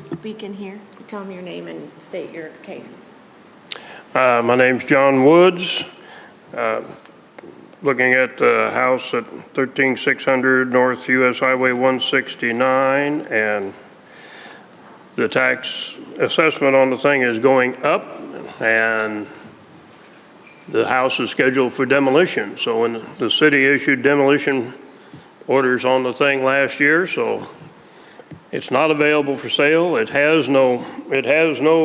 speak in here? Tell them your name and state your case. My name's John Woods. Looking at the house at 13600 North US Highway 169, and the tax assessment on the thing is going up, and the house is scheduled for demolition. So when the city issued demolition orders on the thing last year, so it's not available for sale. It has no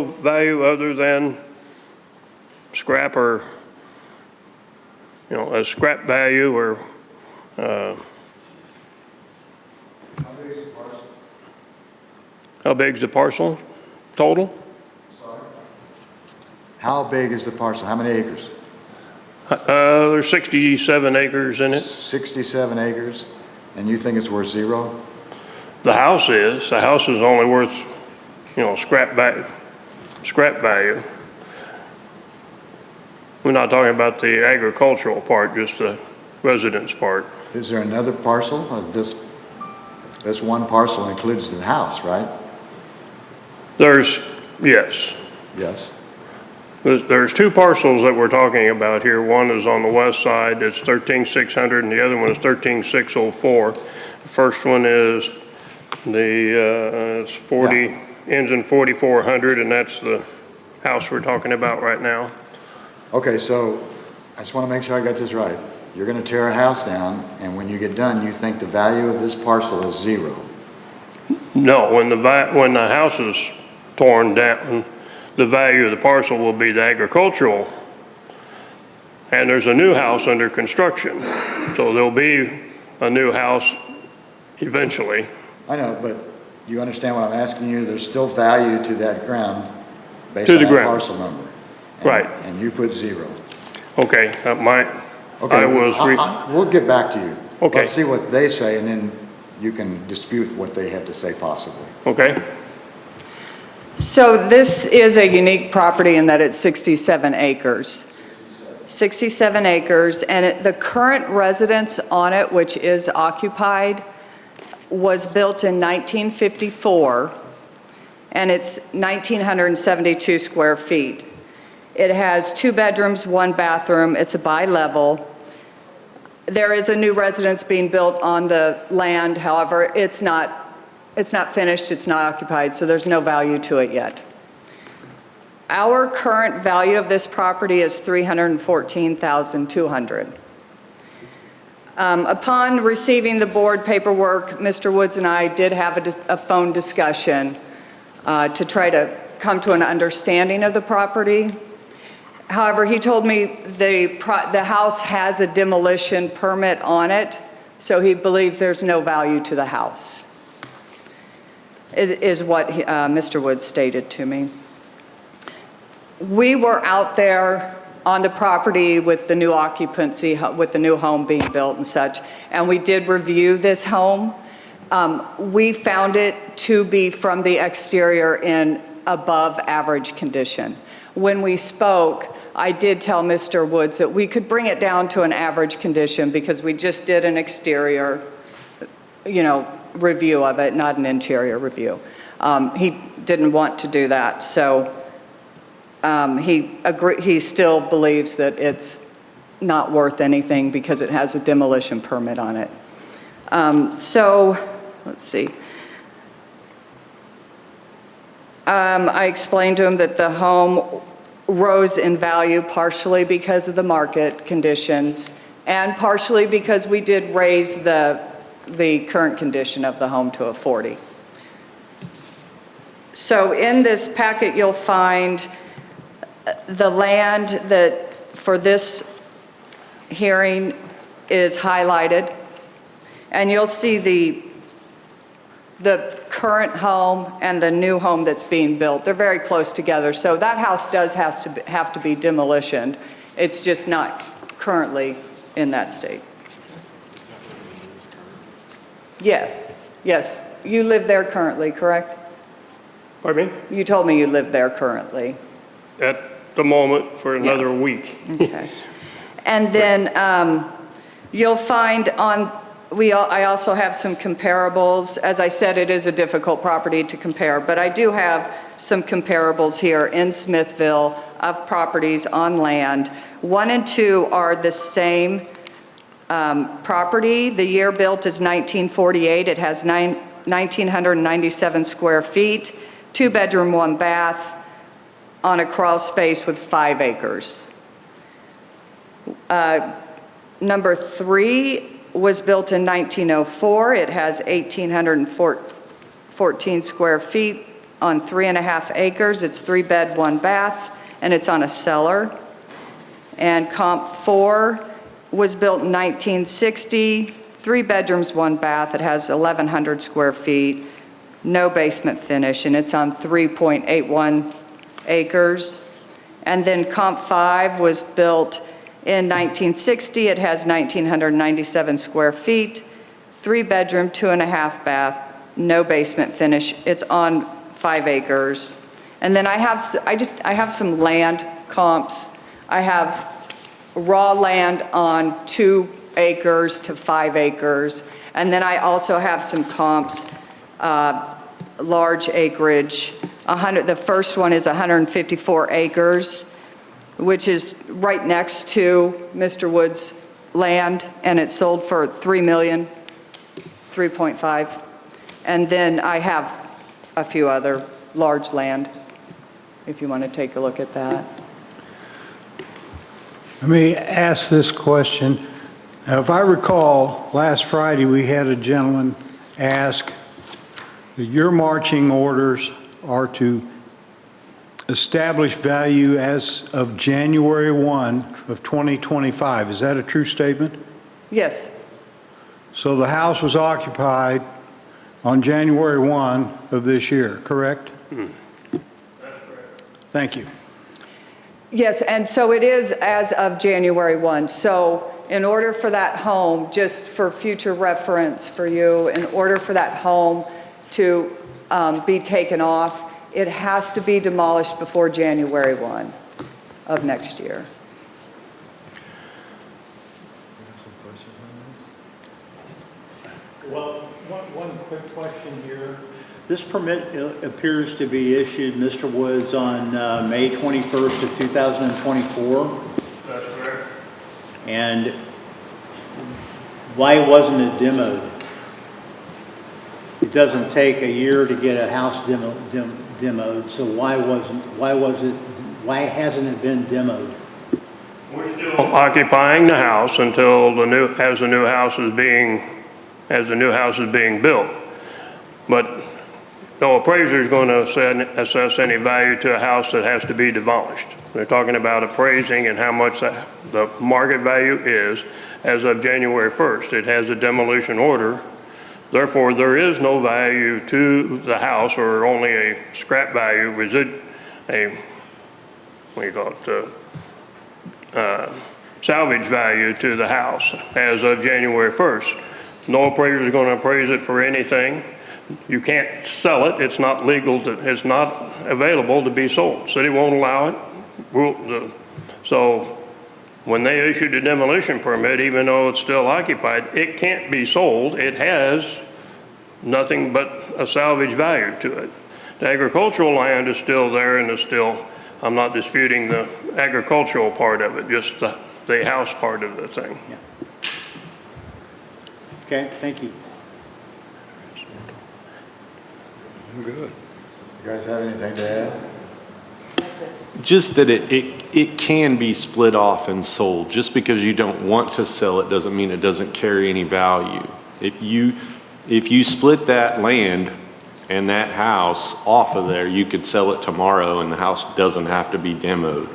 value other than scrap, or a scrap value, or how big is the parcel total? Sorry? How big is the parcel? How many acres? There's 67 acres in it. 67 acres, and you think it's worth zero? The house is only worth, scrap value. We're not talking about the agricultural part, just the residence part. Is there another parcel? This one parcel includes the house, right? Yes. Yes. There's two parcels that we're talking about here. One is on the west side, it's 13600, and the other one is 13604. The first one is it's 40, ends in 4400, and that's the house we're talking about right now. Okay, so I just want to make sure I got this right. You're going to tear a house down, and when you get done, you think the value of this parcel is zero? No, when the house is torn down, the value of the parcel will be the agricultural, and there's a new house under construction. So there'll be a new house eventually. I know, but you understand what I'm asking you? There's still value to that ground based on that parcel number. Right. And you put zero. Okay, we'll get back to you. Okay. Let's see what they say, and then you can dispute what they have to say possibly. Okay. So this is a unique property in that it's 67 acres. 67 acres, and the current residence on it, which is occupied, was built in 1954, and it's 1,972 square feet. It has 2 bedrooms, 1 bathroom. It's a bi-level. There is a new residence being built on the land. However, it's not finished, it's not occupied, so there's no value to it yet. Our current value of this property is $314,200. Upon receiving the board paperwork, Mr. Woods and I did have a phone discussion to try to come to an understanding of the property. However, he told me the house has a demolition permit on it, so he believes there's no value to the house, is what Mr. Woods stated to me. We were out there on the property with the new occupancy, with the new home being built and such, and we did review this home. We found it to be from the exterior in above average condition. When we spoke, I did tell Mr. Woods that we could bring it down to an average condition because we just did an exterior, review of it, not an interior review. He didn't want to do that, so he still believes that it's not worth anything because it has a demolition permit on it. So, let's see. I explained to him that the home rose in value partially because of the market conditions and partially because we did raise the current condition of the home to a 40. So in this packet you'll find the land that for this hearing is highlighted, and you'll see the current home and the new home that's being built. They're very close together, so that house does have to be demolished. It's just not currently in that state. Yes, you live there currently, correct? Pardon me? You told me you live there currently. At the moment, for another week. Okay. And then you'll find on I also have some comparables. As I said, it is a difficult property to compare, but I do have some comparables here in Smithville of properties on land. 1 and 2 are the same property. The year built is 1948. It has 1,997 square feet, 2-bedroom, 1 bath, on a crawl space with 5 acres. Number 3 was built in 1904. It has 1,814 square feet on 3.5 acres. It's 3-bed, 1 bath, and it's on a cellar. And comp 4 was built in 1960, 3 bedrooms, 1 bath. It has 1,100 square feet, no basement finish, and it's on 3.81 acres. And then comp 5 was built in 1960. It has 1,997 square feet, 3-bedroom, 2.5 bath, no basement finish. It's on 5 acres. And then I have some land comps. I have raw land on 2 acres to 5 acres. And then I also have some comps, large acreage. The first one is 154 acres, which is right next to Mr. Wood's land, and it sold for $3 million, 3.5. And then I have a few other large land, if you want to take a look at that. Let me ask this question. Now, if I recall, last Friday, we had a gentleman ask that your marching orders are to establish value as of January 1 of 2025. Is that a true statement? Yes. So the house was occupied on January 1 of this year, correct? That's correct. Thank you. Yes, and so it is as of January 1. So in order for that home, just for future reference for you, in order for that home to be taken off, it has to be demolished before January 1 of next year. Well, one quick question here. This permit appears to be issued, Mr. Woods, on May 21st of 2024. That's correct. And why wasn't it demoed? It doesn't take a year to get a house demoed, so why hasn't it been demoed? We're still occupying the house until as the new house is being built. But no appraiser is going to assess any value to a house that has to be demolished. They're talking about appraising and how much the market value is as of January 1st. It has a demolition order. Therefore, there is no value to the house, or only a scrap value, salvage value to the house as of January 1st. No appraiser is going to appraise it for anything. You can't sell it. It's not legal. It's not available to be sold. City won't allow it. So when they issued a demolition permit, even though it's still occupied, it can't be sold. It has nothing but a salvage value to it. The agricultural land is still there, and is still, I'm not disputing the agricultural part of it, just the house part of the thing. Yeah. Okay, thank you. I'm good. You guys have anything to add? Just that it can be split off and sold. Just because you don't want to sell it doesn't mean it doesn't carry any value. If you split that land and that house off of there, you could sell it tomorrow and the house doesn't have to be demoed.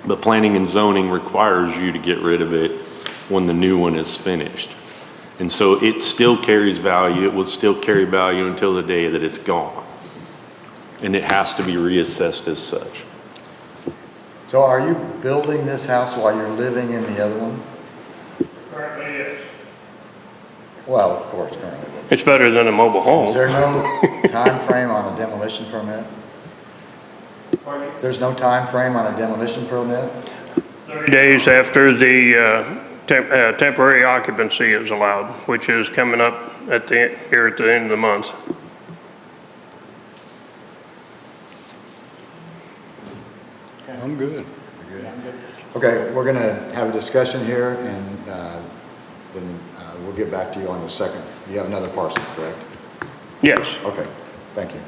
But planning and zoning requires you to get rid of it when the new one is finished. And so it still carries value. It will still carry value until the day that it's gone. And it has to be reassessed as such. So are you building this house while you're living in the other one? Currently, yes. Well, of course, currently. It's better than a mobile home. Is there no time frame on a demolition permit? Pardon me? There's no time frame on a demolition permit? 30 days after the temporary occupancy is allowed, which is coming up here at the end of the month. I'm good. Okay, we're going to have a discussion here, and then we'll get back to you on the second. You have another parcel, correct? Yes. Okay, thank you.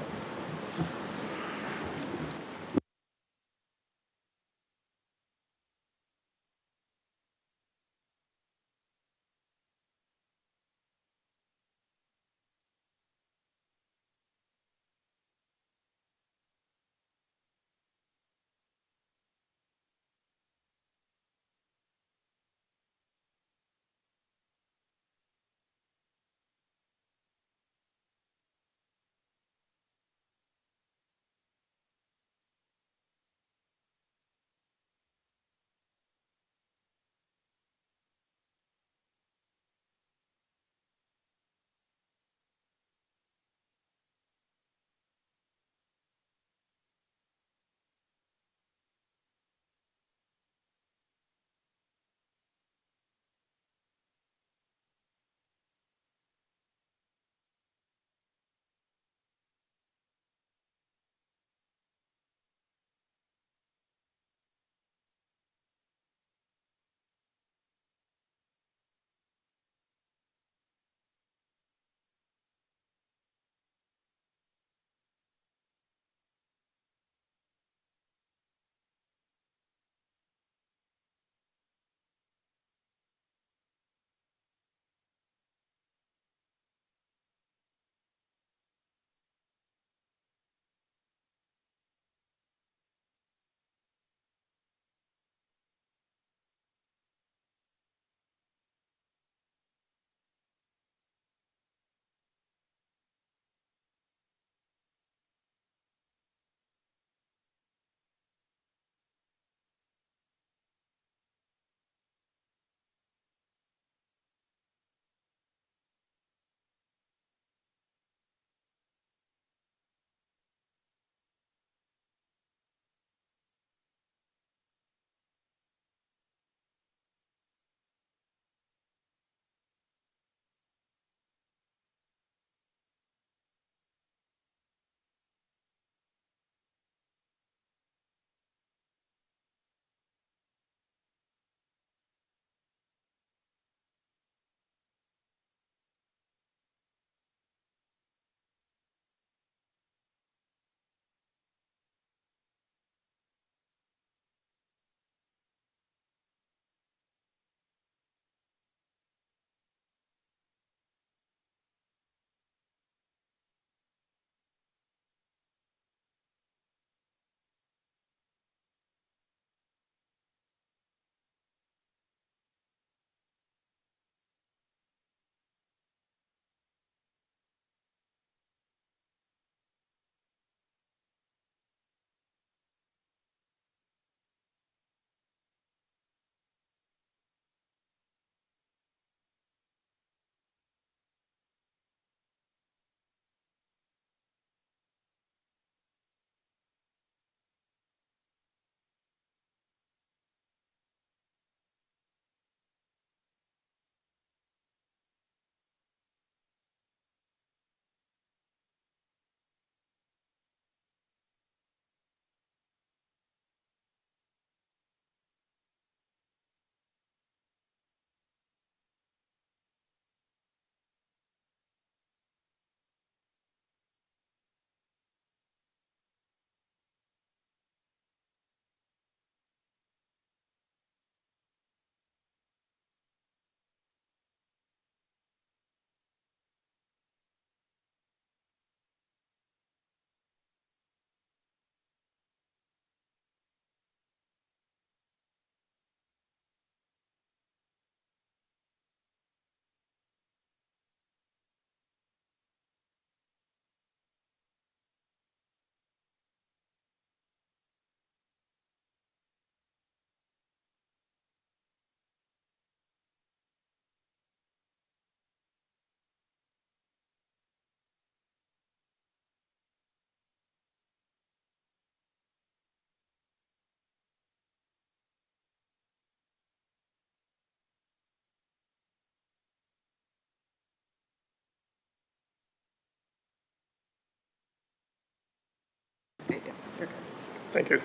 Thank you.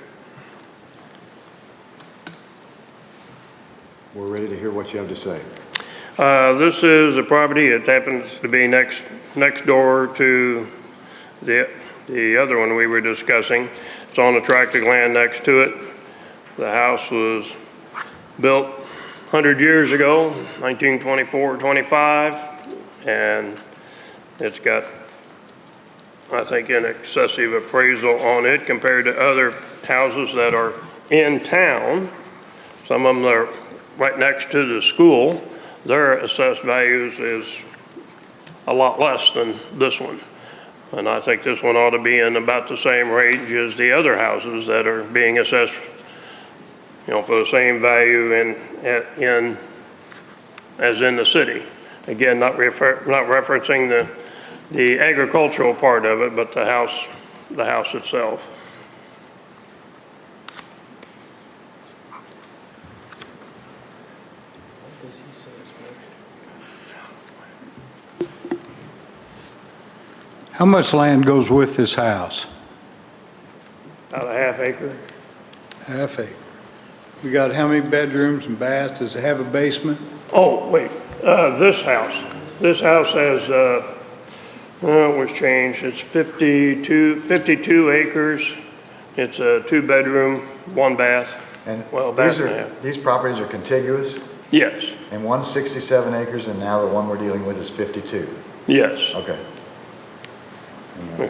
We're ready to hear what you have to say. This is a property, it happens to be next door to the other one we were discussing. It's on a tract of land next to it. The house was built 100 years ago, 1924, 25, and it's got, I think, an excessive appraisal on it compared to other houses that are in town. Some of them are right next to the school. Their assessed values is a lot less than this one. And I think this one ought to be in about the same range as the other houses that are being assessed, you know, for the same value as in the city. Again, not referencing the agricultural part of it, but the house itself. How much land goes with this house? About a half acre. Half acre. We got how many bedrooms and baths? Does it have a basement? Oh, wait, this house has, it was changed, it's 52 acres. It's a 2-bedroom, 1 bath. And Well, these bath and a half. these properties are contiguous, Yes, and one's 67 acres, and now the one we're dealing with is 52. yes. Okay.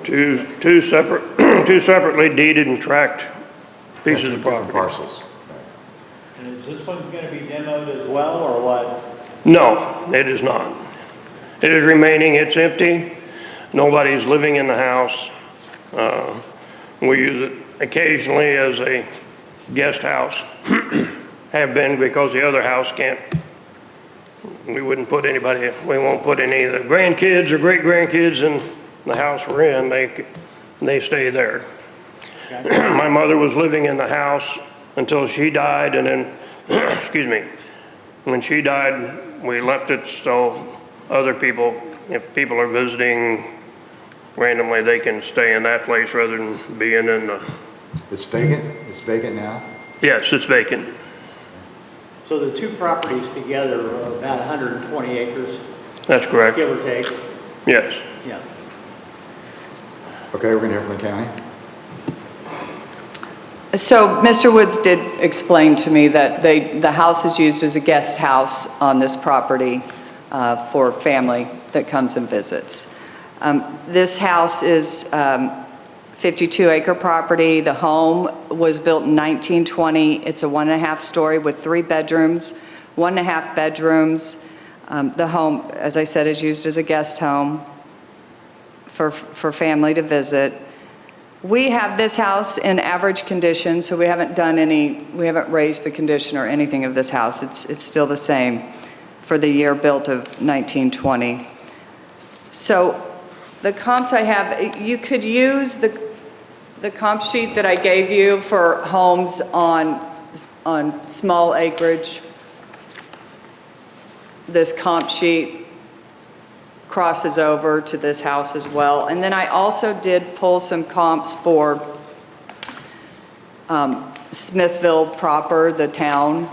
Two separately deeded and tracked pieces Two of different property. parcels. And is this one going to be demoed as well, or what? No, it is not. It is remaining, it's empty. Nobody's living in the house. We use it occasionally as a guest house. Have been because the other house can't, we won't put any of the grandkids or great-grandkids in the house we're in. They stay there. My mother was living in the house until she died, and then, excuse me, when she died, we left it so other people, if people are visiting randomly, they can stay in that place rather than being in the, It's vacant? It's vacant now? yes, it's vacant. So the two properties together are about 120 acres, That's correct, give or take? yes. Yeah. Okay, we're going to hear from the county. So Mr. Woods did explain to me that the house is used as a guest house on this property for family that comes and visits. This house is 52-acre property. The home was built in 1920. It's a 1.5 story with 3 bedrooms, 1.5 bedrooms. The home, as I said, is used as a guest home for family to visit. We have this house in average condition, so we haven't raised the condition or anything of this house. It's still the same for the year built of 1920. So the comps I have, you could use the comp sheet that I gave you for homes on small acreage. This comp sheet crosses over to this house as well. And then I also did pull some comps for Smithville proper, the town.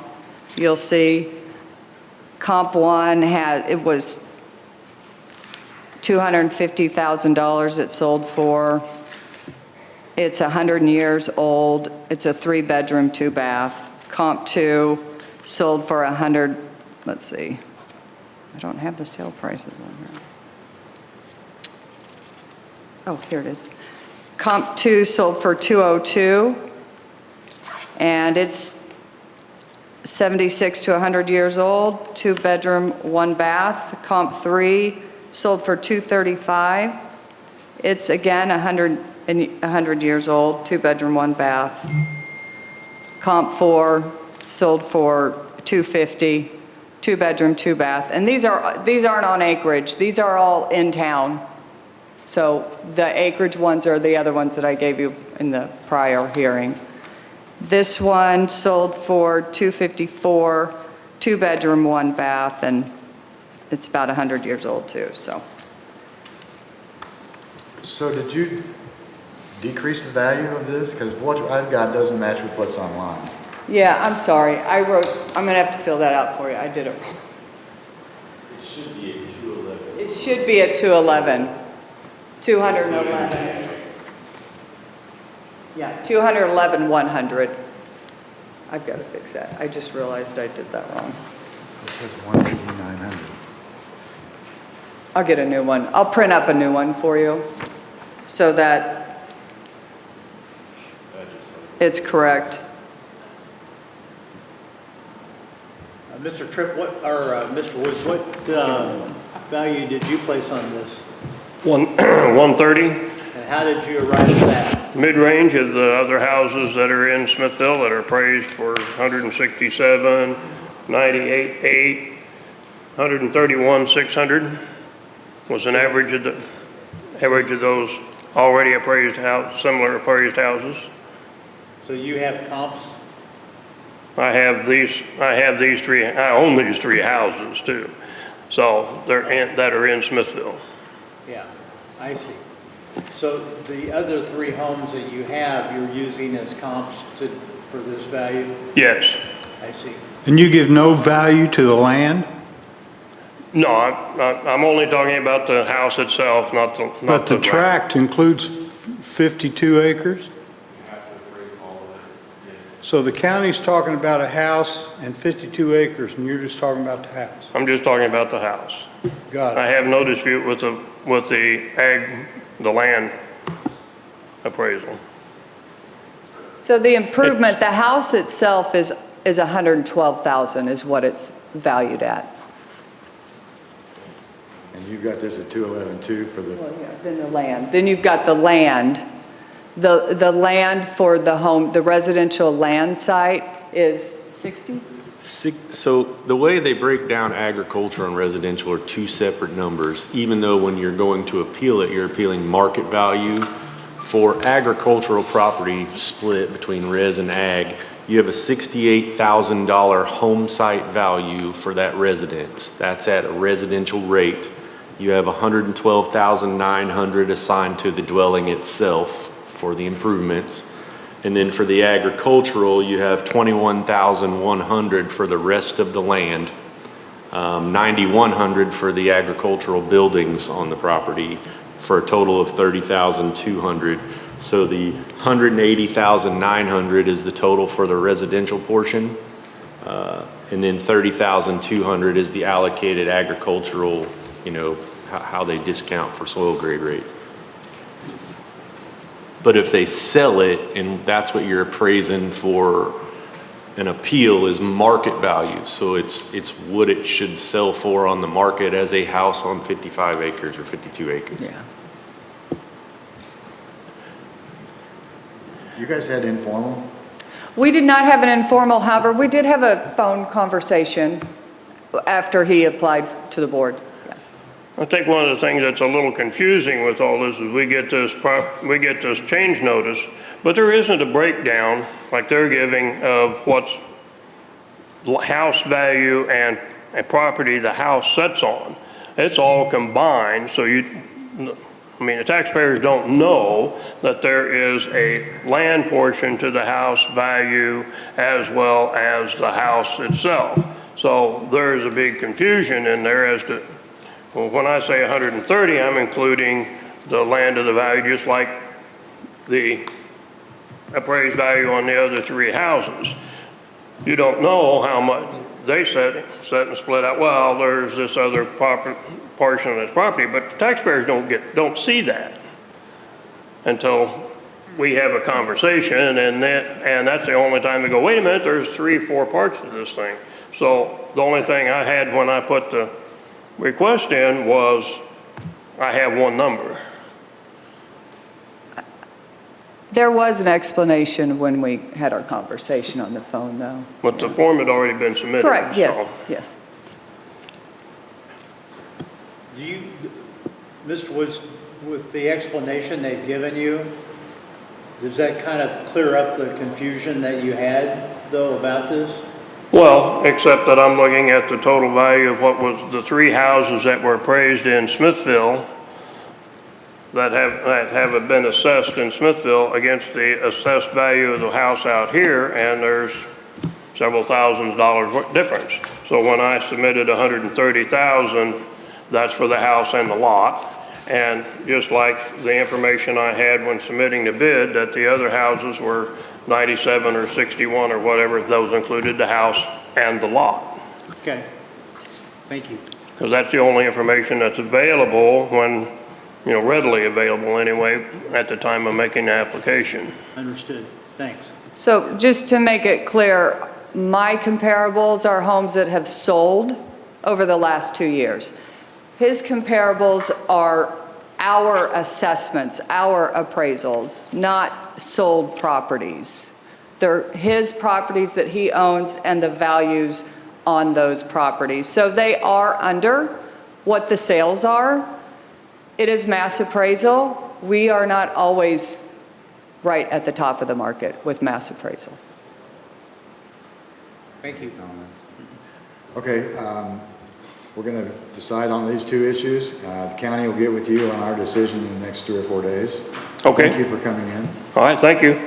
You'll see comp 1 it was $250,000 it sold for. It's 100 years old. It's a 3-bedroom, 2-bath. Comp 2 sold for 100, let's see. I don't have the sale prices on here. Oh, here it is. Comp 2 sold for 202, and it's 76 to 100 years old, 2-bedroom, 1-bath. Comp 3 sold for 235. It's again 100 years old, 2-bedroom, 1-bath. Comp 4 sold for 250, 2-bedroom, 2-bath. And these aren't on acreage. These are all in town. So the acreage ones are the other ones that I gave you in the prior hearing. This one sold for 254, 2-bedroom, 1-bath, and it's about 100 years old too, so. So decrease the value of this? Because what I've got doesn't match with what's online. Yeah, I'm sorry. I'm gonna have to fill that out for you. I did it wrong. It should be at 211. It should be at 211. 211. Yeah, 211, 100. I've got to fix that. I just realized I did that wrong. It says 18900. I'll get a new one. I'll print up a new one for you so that it's correct. Mr. Tripp, Mr. Woods, what value did you place on this? 130, And how did you arrive at that? mid-range of the other houses that are in Smithville that are appraised for 167, 98.8, 131, 600 was an average of those already appraised similar appraised houses. So you have comps? I own these three houses too. So that are in Smithville. Yeah, I see. So the other three homes that you have, you're using as comps for this value? Yes. I see. And you give no value to the land? No, I'm only talking about the house itself, not the. But the tract includes 52 acres? So the county's talking about a house and 52 acres, and you're just talking about the house? I'm just talking about the house. Got I it. have no dispute with the land appraisal. So the improvement, the house itself is 112,000 is what it's valued at. And you've got this at 211.2 for the, Well, yeah, then the land. Then you've got the land. The land for the home, the residential land site is 60? So the way they break down agriculture and residential are two separate numbers, even though when you're going to appeal it, you're appealing market value. For agricultural property split between res and ag, you have a $68,000 home site value for that residence. That's at a residential rate. You have $112,900 assigned to the dwelling itself for the improvements. And then for the agricultural, you have $21,100 for the rest of the land, $9,100 for the agricultural buildings on the property, for a total of $30,200. So the $180,900 is the total for the residential portion, and then $30,200 is the allocated agricultural, how they discount for soil grade rates. But if they sell it, and that's what you're appraising for an appeal, is market value. So it's what it should sell for on the market as a house on 55 acres or 52 acres. Yeah. you guys had informal? We did not have an informal, however, we did have a phone conversation after he applied to the board. I think one of the things that's a little confusing with all this is we get this change notice, but there isn't a breakdown like they're giving of what's house value and a property the house sits on. It's all combined, so the taxpayers don't know that there is a land portion to the house value as well as the house itself. So there's a big confusion in there as to, well, when I say 130, I'm including the land of the value, just like the appraised value on the other three houses. You don't know how much they set and split out. Well, there's this other portion of this property, but the taxpayers don't see that until we have a conversation, and that's the only time they go, wait a minute, there's 3-4 parts to this thing. So the only thing I had when I put the request in was I have one number. There was an explanation when we had our conversation on the phone, though. But the form had already been submitted. Correct, yes, so. yes. Do you, Mr. Woods, with the explanation they've given you, does that kind of clear up the confusion that you had, though, about this? Well, except that I'm looking at the total value of what was the three houses that were appraised in Smithville that have been assessed in Smithville against the assessed value of the house out here, and there's several $1,000s difference. So when I submitted 130,000, that's for the house and the lot. And just like the information I had when submitting the bid, that the other houses were 97 or 61 or whatever, those included the house and the lot. Okay, thank you. Because that's the only information that's available when, readily available anyway, at the time of making the application. Understood, thanks. So just to make it clear, my comparables are homes that have sold over the last 2 years. His comparables are our assessments, our appraisals, not sold properties. They're his properties that he owns and the values on those properties. So they are under what the sales are. It is mass appraisal. We are not always right at the top of the market with mass appraisal. Thank you. Okay, we're going to decide on these two issues. The county will get with you on our decision in the next 3 or 4 days. Okay. Thank you for coming in. All right, thank you.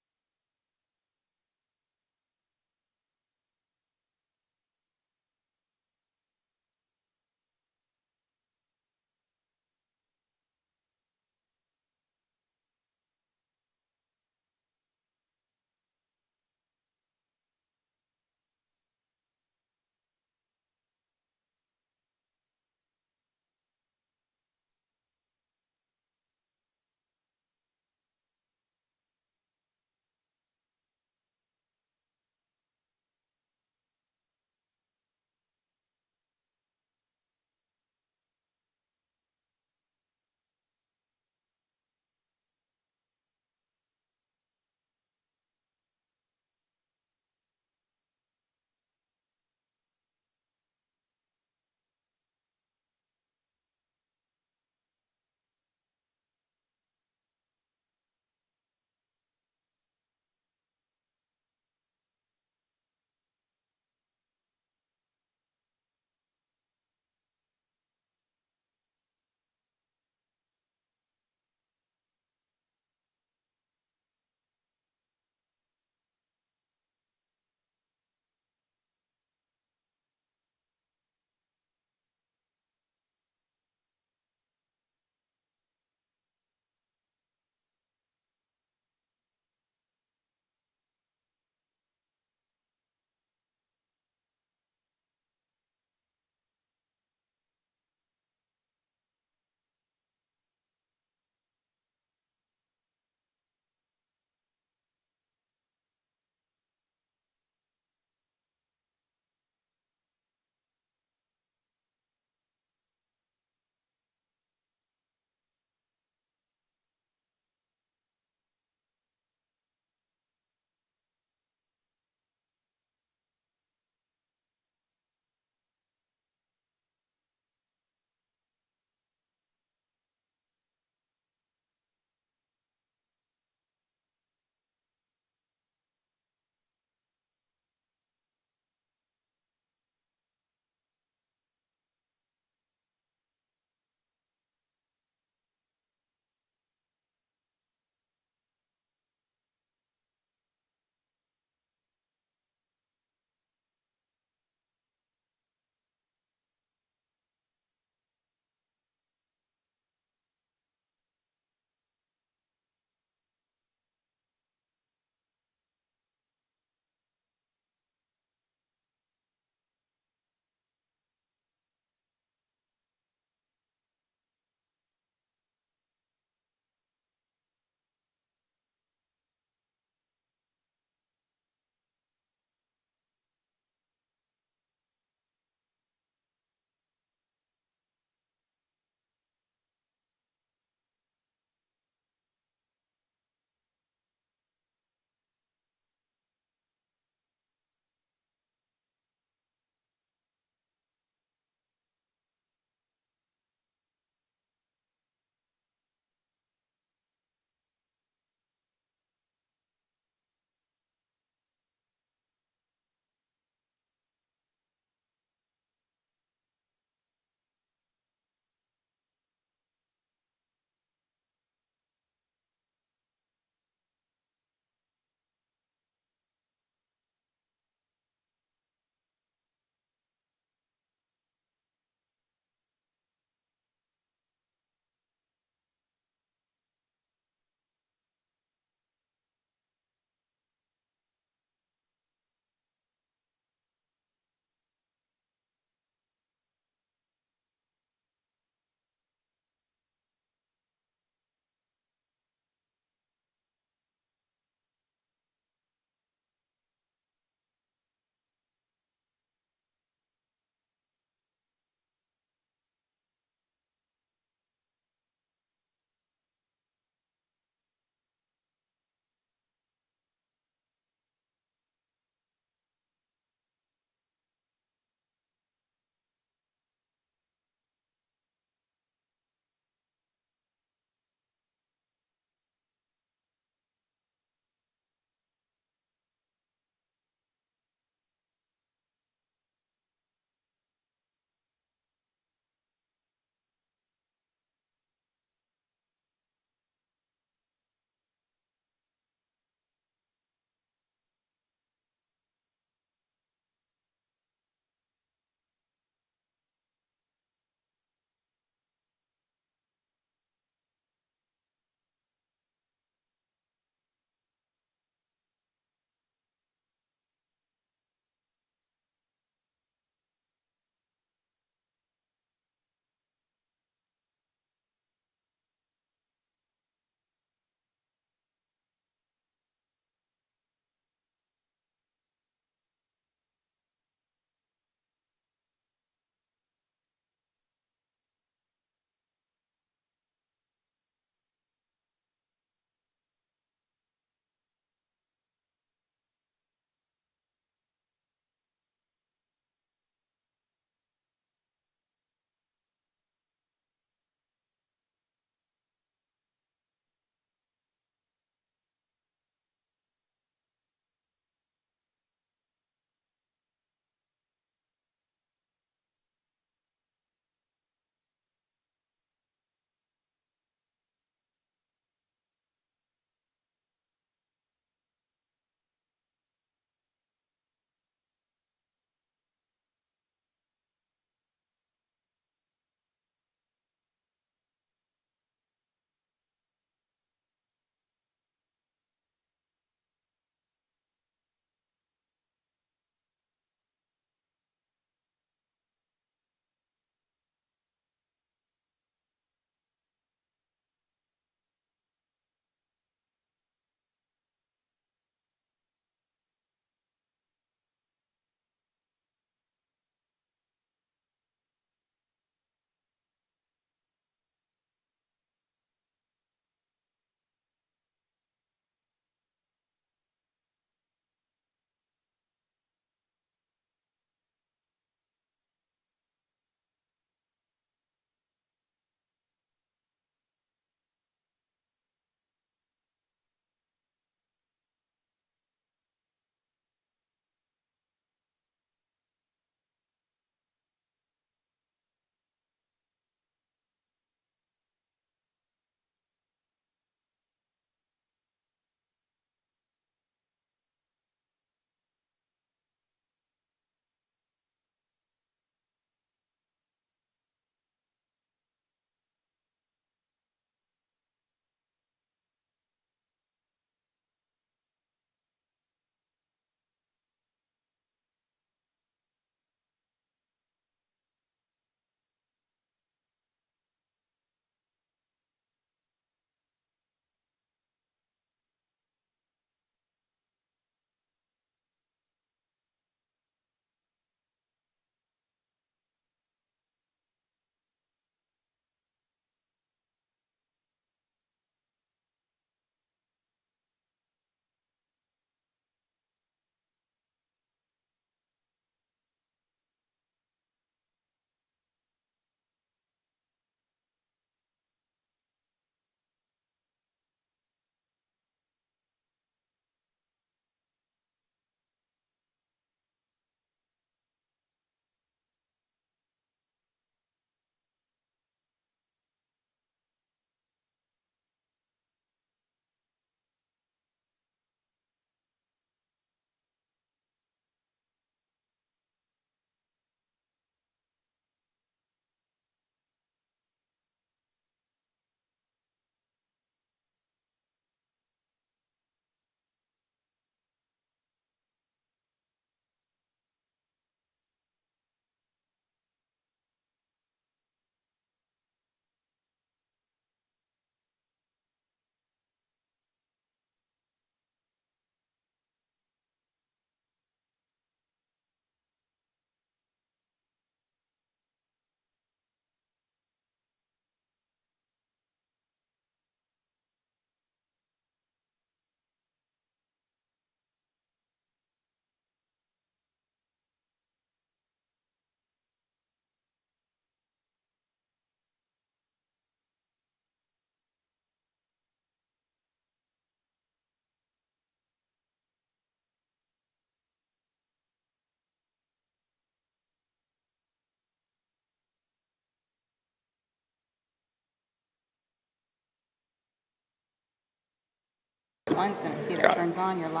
once and see that Got it it. turns on, your light.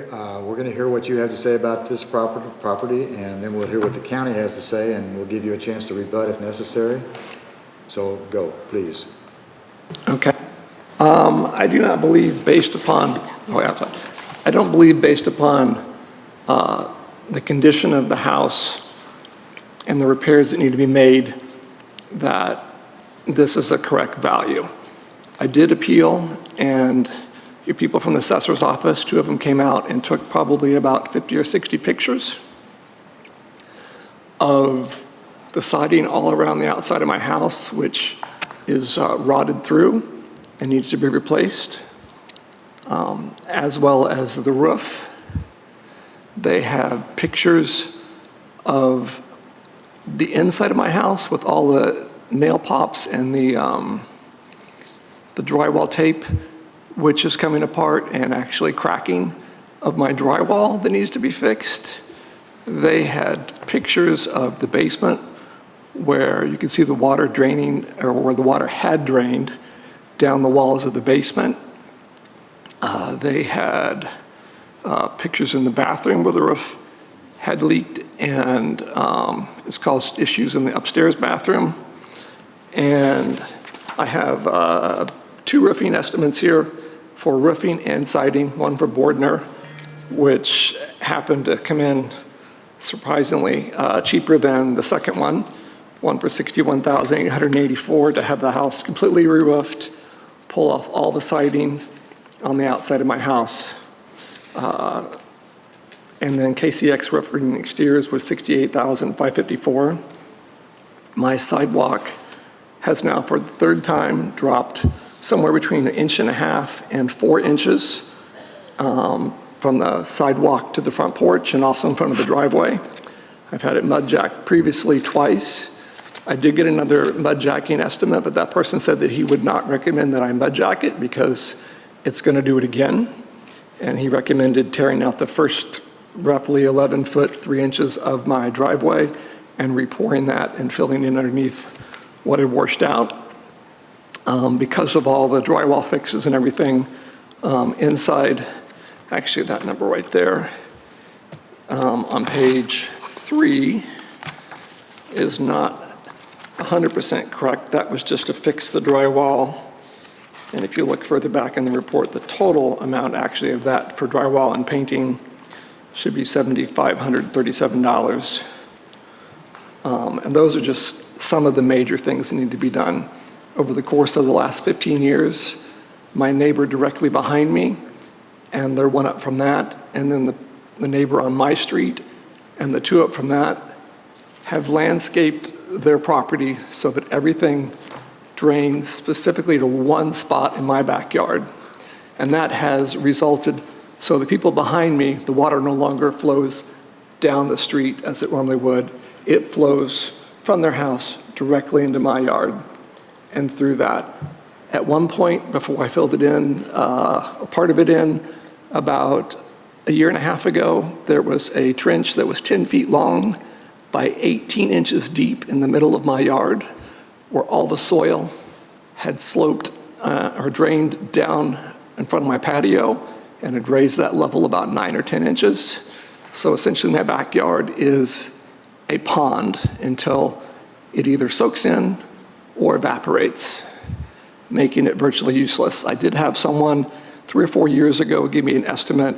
We're going to hear what you have to say about this property, and then we'll hear what the county has to say, and we'll give you a chance to rebut if necessary. So go, please. Okay. I do not believe based upon, I don't believe based upon the condition of the house and the repairs that need to be made that this is a correct value. I did appeal, and your people from the assessor's office, 2 of them came out and took probably about 50 or 60 pictures of the siding all around the outside of my house, which is rotted through and needs to be replaced, as well as the roof. They have pictures of the inside of my house with all the nail pops and the drywall tape, which is coming apart and actually cracking of my drywall that needs to be fixed. They had pictures of the basement where you can see the water draining, or where the water had drained down the walls of the basement. They had pictures in the bathroom where the roof had leaked, and it's caused issues in the upstairs bathroom. And I have 2 roofing estimates here for roofing and siding, one for Bordner, which happened to come in surprisingly cheaper than the second one for $61,884 to have the house completely re-roofed, pull off all the siding on the outside of my house. And then KCX roofing exteriors was $68,554. My sidewalk has now, for the 3rd time, dropped somewhere between 1.5 inches and 4 inches from the sidewalk to the front porch and also in front of the driveway. I've had it mud jacked previously twice. I did get another mud jacking estimate, but that person said that he would not recommend that I mud jack it because it's going to do it again. And he recommended tearing out the first roughly 11 foot 3 inches of my driveway and repouring that and filling in underneath what had washed out. Because of all the drywall fixes and everything inside, actually that number right there on page 3 is not 100% correct. That was just to fix the drywall. And if you look further back in the report, the total amount actually of that for drywall and painting should be $7,537. And those are just some of the major things that need to be done. Over the course of the last 15 years, my neighbor directly behind me, and there one up from that, and then the neighbor on my street, and the 2 up from that, have landscaped their property so that everything drains specifically to one spot in my backyard. And that has resulted, so the people behind me, the water no longer flows down the street as it normally would. It flows from their house directly into my yard and through that. At one point, before I filled it in, part of it in, about a year and a half ago, there was a trench that was 10 feet long by 18 inches deep in the middle of my yard, where all the soil had sloped or drained down in front of my patio and had raised that level about 9 or 10 inches. So essentially my backyard is a pond until it either soaks in or evaporates, making it virtually useless. I did have someone 3 or 4 years ago give me an estimate,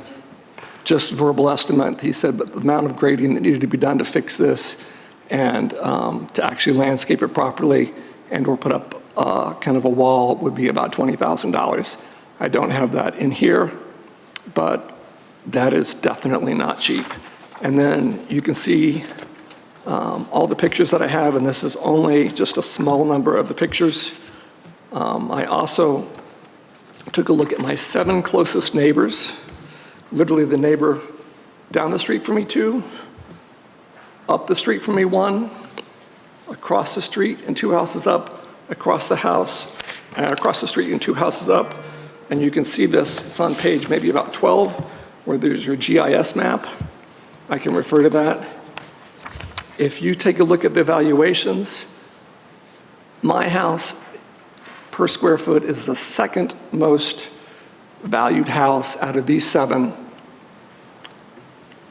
just verbal estimate. He said, but the amount of grading that needed to be done to fix this and to actually landscape it properly and or put up kind of a wall would be about $20,000. I don't have that in here, but that is definitely not cheap. And then you can see all the pictures that I have, and this is only just a small number of the pictures. I also took a look at my 7 closest neighbors, literally the neighbor down the street from me 2, up the street from me 1, across the street and 2 houses up, across the house, across the street and 2 houses up. And you can see this, it's on page maybe about 12, where there's your GIS map. I can refer to that. If you take a look at the valuations, my house per square foot is the second most valued house out of these 7.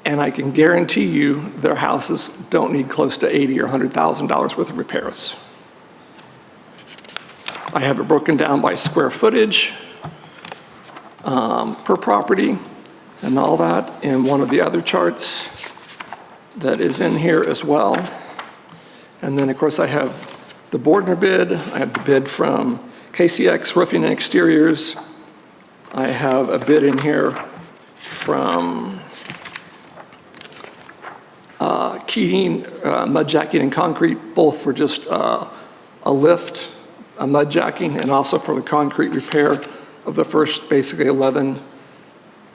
And I can guarantee you their houses don't need close to $80,000 or $100,000 worth of repairs. I have it broken down by square footage per property and all that in one of the other charts that is in here as well. And then, of course, I have the Bordner bid. I have the bid from KCX Roofing and Exteriors. I have a bid in here from Keating, mud jacking and concrete, both for just a lift, a mud jacking, and also for the concrete repair of the first basically 11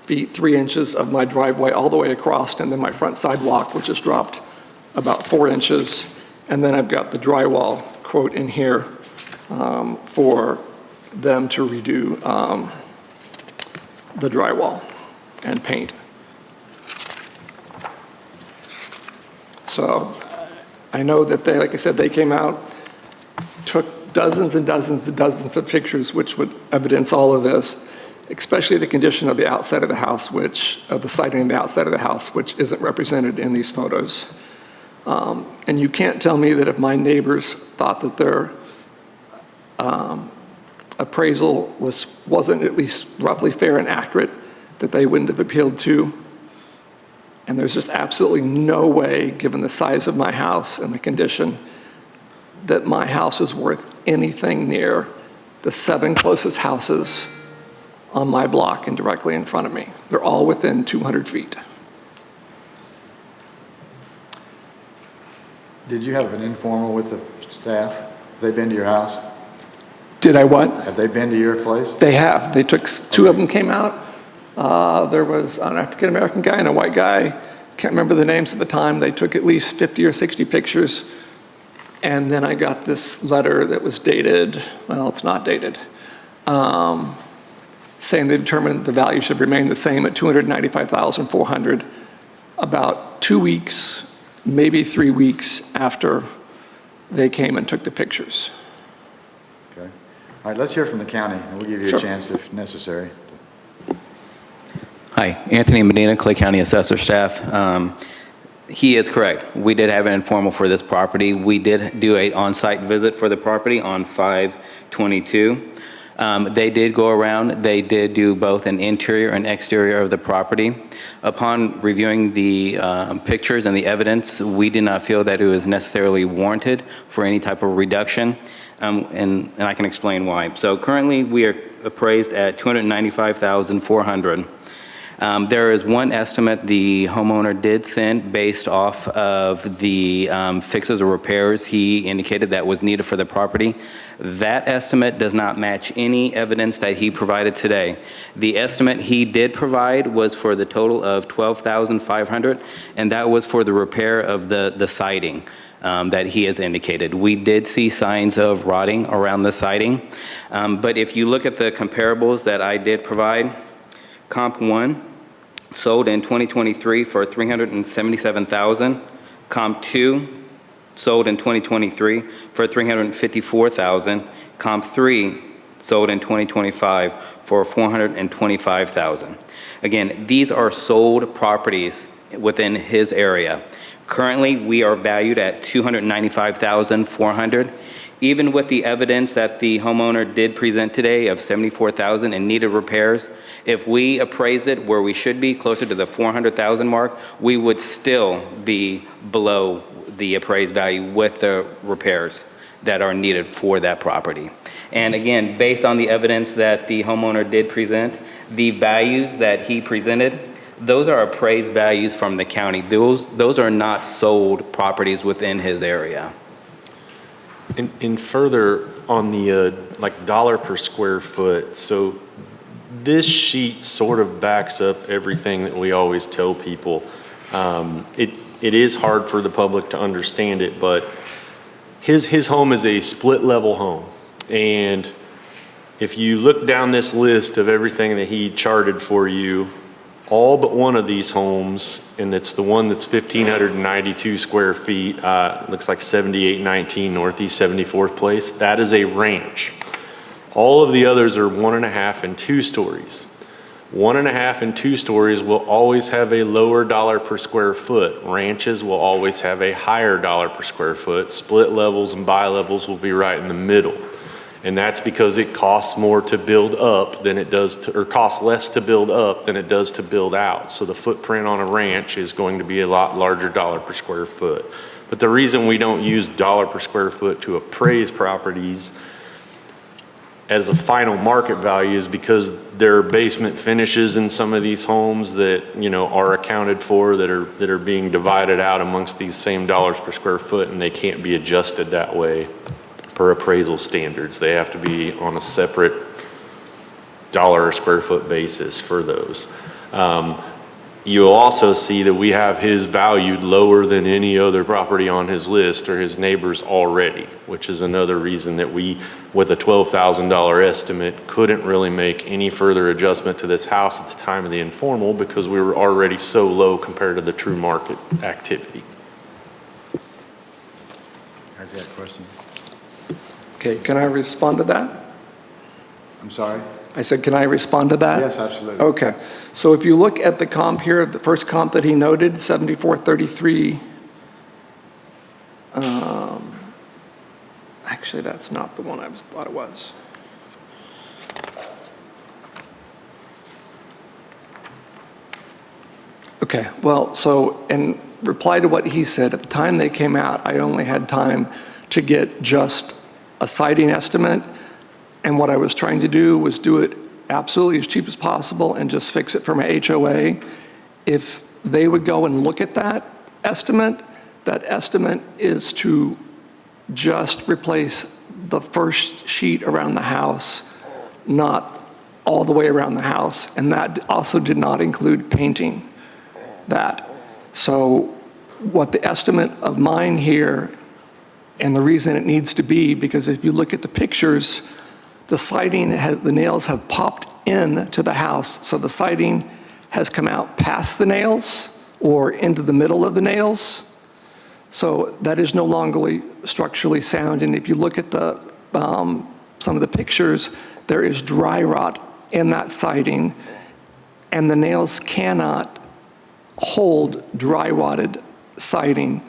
feet, 3 inches of my driveway all the way across, and then my front sidewalk, which has dropped about 4 inches. And then I've got the drywall quote in here for them to redo the drywall and paint. So I know that they, like I said, they came out, took dozens and dozens and dozens of pictures which would evidence all of this, especially the condition of the outside of the house, of the siding on the outside of the house, which isn't represented in these photos. And you can't tell me that if my neighbors thought that their appraisal wasn't at least roughly fair and accurate, that they wouldn't have appealed to. And there's just absolutely no way, given the size of my house and the condition, that my house is worth anything near the 7 closest houses on my block and directly in front of me. They're all within 200 feet. Did you have an informal with the staff? Have they been to your house? Did I what? Have they been to your place? They have. They took, 2 of them came out. There was an African-American guy and a white guy. Can't remember the names at the time. They took at least 50 or 60 pictures. And then I got this letter that was dated, well, it's not dated, saying they determined the value should remain the same at $295,400 about 2 weeks, maybe 3 weeks after they came and took the pictures. Okay. All right, let's hear from the county, and we'll give you Sure. a chance if necessary. Hi, Anthony Medina, Clay County Assessor Staff. He is correct. We did have an informal for this property. We did do an on-site visit for the property on 5/22. They did go around. They did do both an interior and exterior of the property. Upon reviewing the pictures and the evidence, we did not feel that it was necessarily warranted for any type of reduction, and I can explain why. So currently, we are appraised at $295,400. There is one estimate the homeowner did send based off of the fixes or repairs he indicated that was needed for the property. That estimate does not match any evidence that he provided today. The estimate he did provide was for the total of $12,500, and that was for the repair of the siding that he has indicated. We did see signs of rotting around the siding, but if you look at the comparables that I did provide, Comp 1, sold in 2023 for $377,000. Comp 2, sold in 2023 for $354,000. Comp 3, sold in 2025 for $425,000. Again, these are sold properties within his area. Currently, we are valued at $295,400. Even with the evidence that the homeowner did present today of $74,000 and needed repairs, if we appraised it where we should be, closer to the $400,000 mark, we would still be below the appraised value with the repairs that are needed for that property. And again, based on the evidence that the homeowner did present, the values that he presented, those are appraised values from the county. Those are not sold properties within his area. And further on the like dollar per square foot, so this sheet sort of backs up everything that we always tell people. It is hard for the public to understand it, but his home is a split level home. And if you look down this list of everything that he charted for you, all but one of these homes, and it's the one that's 1,592 square feet, looks like 7819 Northeast 74th Place, that is a ranch. All of the others are 1.5 and 2 stories. 1.5 and 2 stories will always have a lower dollar per square foot. Ranches will always have a higher dollar per square foot. Split levels and bi-levels will be right in the middle. And that's because it costs more to build up than it does to, or costs less to build up than it does to build out. So the footprint on a ranch is going to be a lot larger dollar per square foot. But the reason we don't use dollar per square foot to appraise properties as a final market value is because there are basement finishes in some of these homes that, you know, are accounted for, that are being divided out amongst these same dollars per square foot, and they can't be adjusted that way per appraisal standards. They have to be on a separate dollar a square foot basis for those. You'll also see that we have his valued lower than any other property on his list or his neighbors already, which is another reason that we, with a $12,000 estimate, couldn't really make any further adjustment to this house at the time of the informal because we were already so low compared to the true market activity. Has he got a question? Okay, can I respond to that? I'm sorry? I said, can I respond to that? Yes, absolutely. Okay, so if you look at the comp here, the first comp that he noted, 7433, actually, that's not the one I thought it was. Okay, well, so in reply to what he said, at the time they came out, I only had time to get just a siding estimate, and what I was trying to do was do it absolutely as cheap as possible and just fix it for my HOA. If they would go and look at that estimate is to just replace the first sheet around the house, not all the way around the house, and that also did not include painting that. So what the estimate of mine here, and the reason it needs to be, because if you look at the pictures, the siding has, the nails have popped in to the house. So the siding has come out past the nails or into the middle of the nails. So that is no longer structurally sound. And if you look at the, some of the pictures, there is dry rot in that siding, and the nails cannot hold dry rotted siding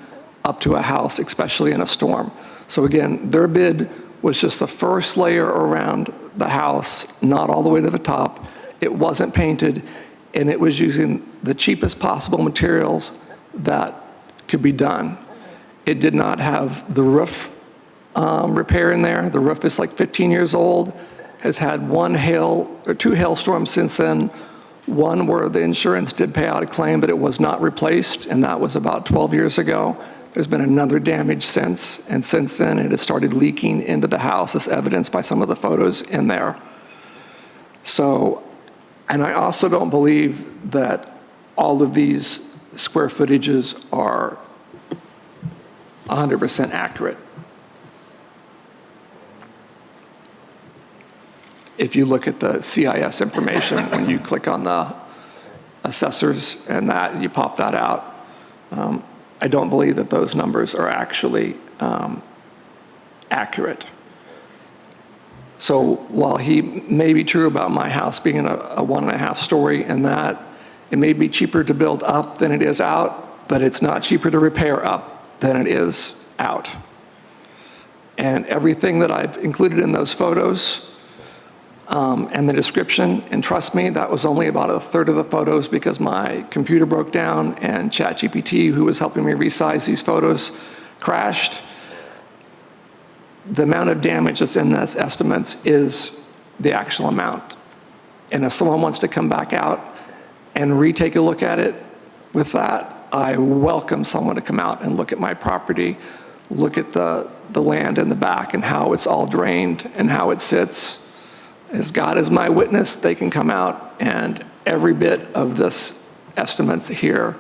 up to a house, especially in a storm. So again, their bid was just the first layer around the house, not all the way to the top. It wasn't painted, and it was using the cheapest possible materials that could be done. It did not have the roof repair in there. The roof is like 15 years old, has had two hailstorms since then. One where the insurance did pay out a claim, but it was not replaced, and that was about 12 years ago. There's been another damage since, and since then it has started leaking into the house, as evidenced by some of the photos in there. So, and I also don't believe that all of these square footages are 100% accurate. If you look at the CIS information, when you click on the assessors and that, and you pop that out. I don't believe that those numbers are actually accurate. So while he may be true about my house being a 1.5 story and that it may be cheaper to build up than it is out, but it's not cheaper to repair up than it is out. And everything that I've included in those photos and the description, and trust me, that was only about 1/3 of the photos because my computer broke down and ChatGPT, who was helping me resize these photos, crashed. The amount of damage that's in those estimates is the actual amount. And if someone wants to come back out and retake a look at it with that, I welcome someone to come out and look at my property, look at the land in the back and how it's all drained and how it sits. As God is my witness, they can come out, and every bit of this estimates here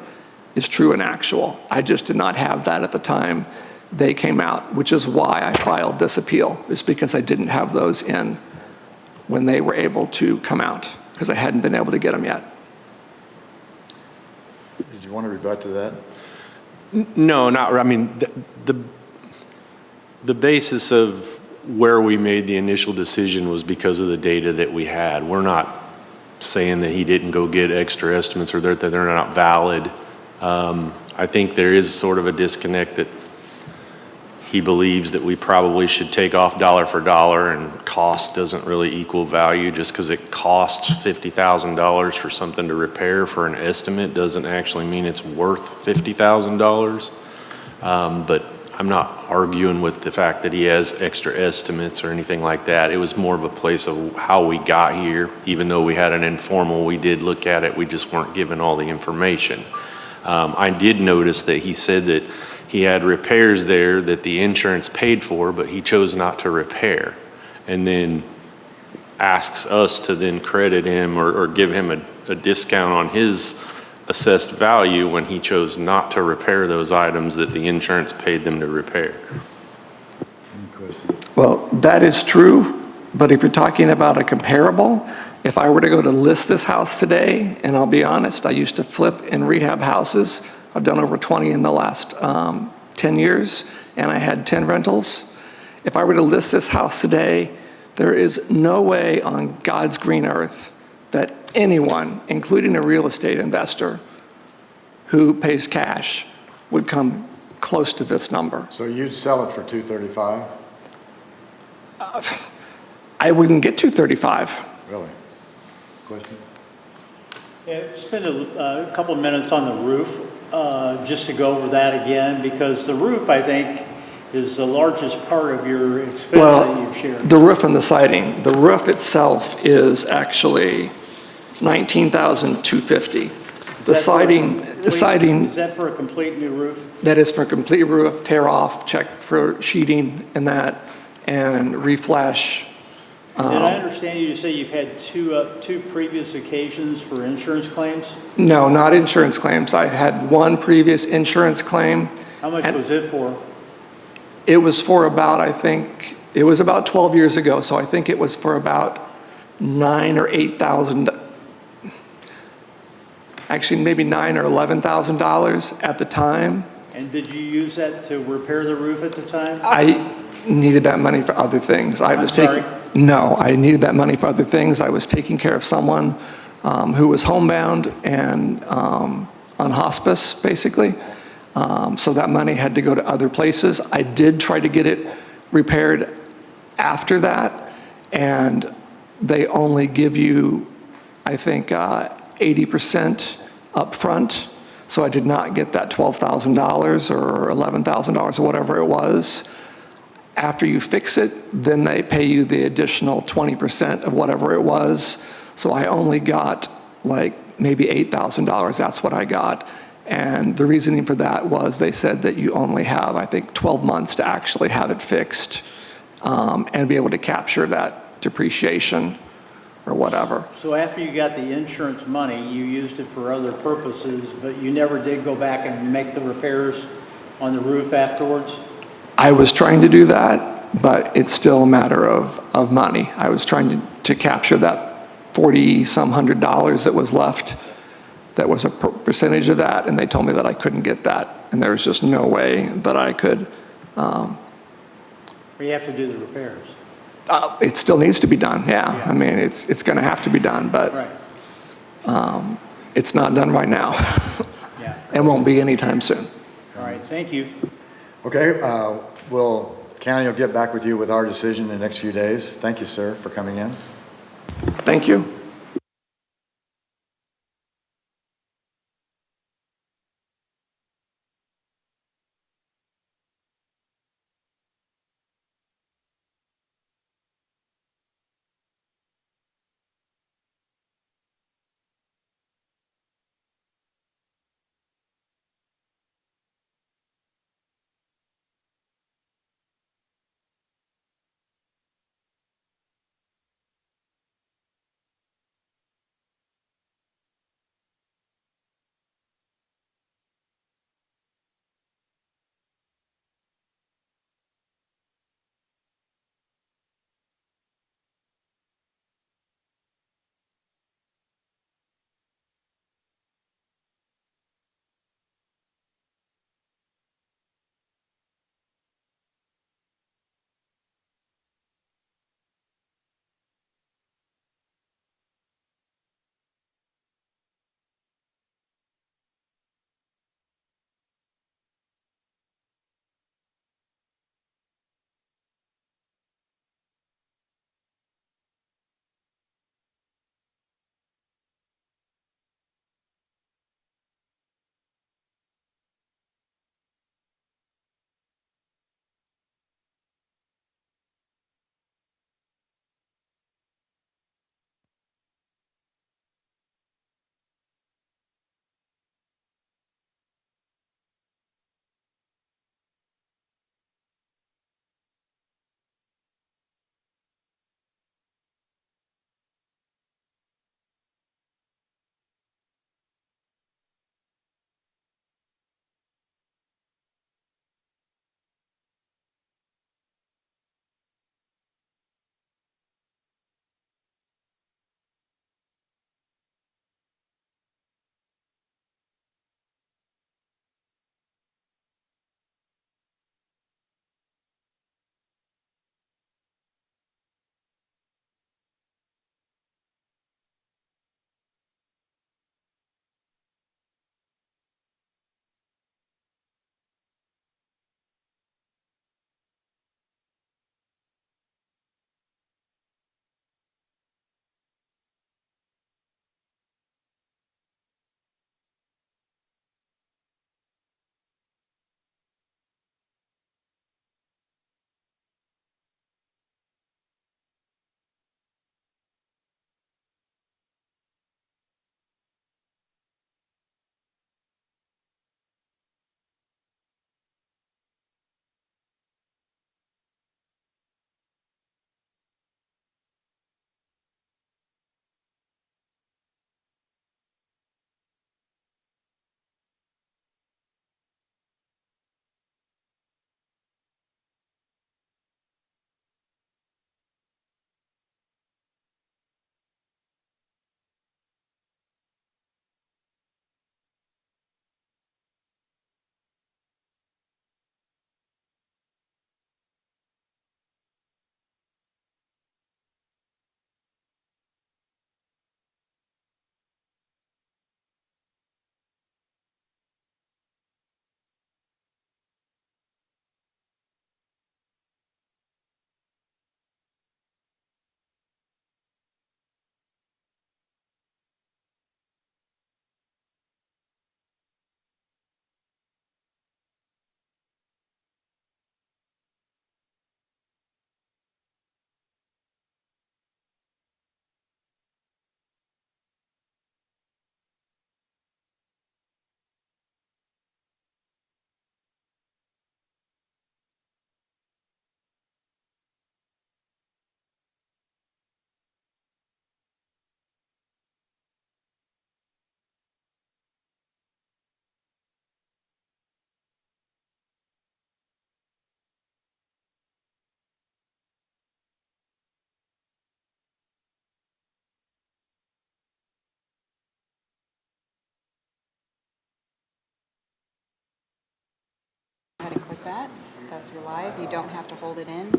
is true and actual. I just did not have that at the time they came out, which is why I filed this appeal, is because I didn't have those in when they were able to come out, because I hadn't been able to get them yet. Did you want to rebut to that? No, not, I mean, the basis of where we made the initial decision was because of the data that we had. We're not saying that he didn't go get extra estimates or that they're not valid. I think there is sort of a disconnect that he believes that we probably should take off dollar for dollar, and cost doesn't really equal value. Just because it costs $50,000 for something to repair for an estimate doesn't actually mean it's worth $50,000. But I'm not arguing with the fact that he has extra estimates or anything like that. It was more of a place of how we got here. Even though we had an informal, we did look at it, we just weren't given all the information. I did notice that he said that he had repairs there that the insurance paid for, but he chose not to repair, and then asks us to then credit him or give him a discount on his assessed value when he chose not to repair those items that the insurance paid them to repair. Well, that is true, but if you're talking about a comparable, if I were to go to list this house today, and I'll be honest, I used to flip and rehab houses. I've done over 20 in the last 10 years, and I had 10 rentals. If I were to list this house today, there is no way on God's green earth that anyone, including a real estate investor who pays cash, would come close to this number. So you'd sell it for $235? I wouldn't get 235. Really? Question? Yeah, spend a couple of minutes on the roof, just to go over that again, because the roof, I think, is the largest part of your expense that you've shared. The roof and the siding. The roof itself is actually $19,250. The siding, Is that for a complete new roof? that is for a complete roof, tear off, check for sheeting and that, and reflash. Did I understand you to say you've had two previous occasions for insurance claims? No, not insurance claims. I had one previous insurance claim. How much was it for? It was for about, I think, it was about 12 years ago, so I think it was for about $9,000 or $8,000, actually maybe $9,000 or $11,000 at the time. And did you use that to repair the roof at the time? I needed that money for other things. I needed that money for other things. I was taking care of someone who was homebound and on hospice, basically. So that money had to go to other places. I did try to get it repaired after that, and they only give you, I think, 80% upfront. So I did not get that $12,000 or $11,000 or whatever it was. After you fix it, then they pay you the additional 20% of whatever it was. So I only got like maybe $8,000. That's what I got. And the reasoning for that was they said that you only have, I think, 12 months to actually have it fixed and be able to capture that depreciation or whatever. So after you got the insurance money, you used it for other purposes, but you never did go back and make the repairs on the roof afterwards? I was trying to do that, but it's still a matter of money. I was trying to capture that $40-some hundred that was left that was a percentage of that, and they told me that I couldn't get that, and there was just no way that I could. Or you have to do the repairs. It still needs to be done, yeah. I mean, it's going to have to be done, but Right, it's not done right now. yeah. It won't be anytime soon. All right, thank you. Okay, county will get back with you with our decision in the next few days. Thank you, sir, for coming in. Thank you. that. That's your live. You don't have to hold it in.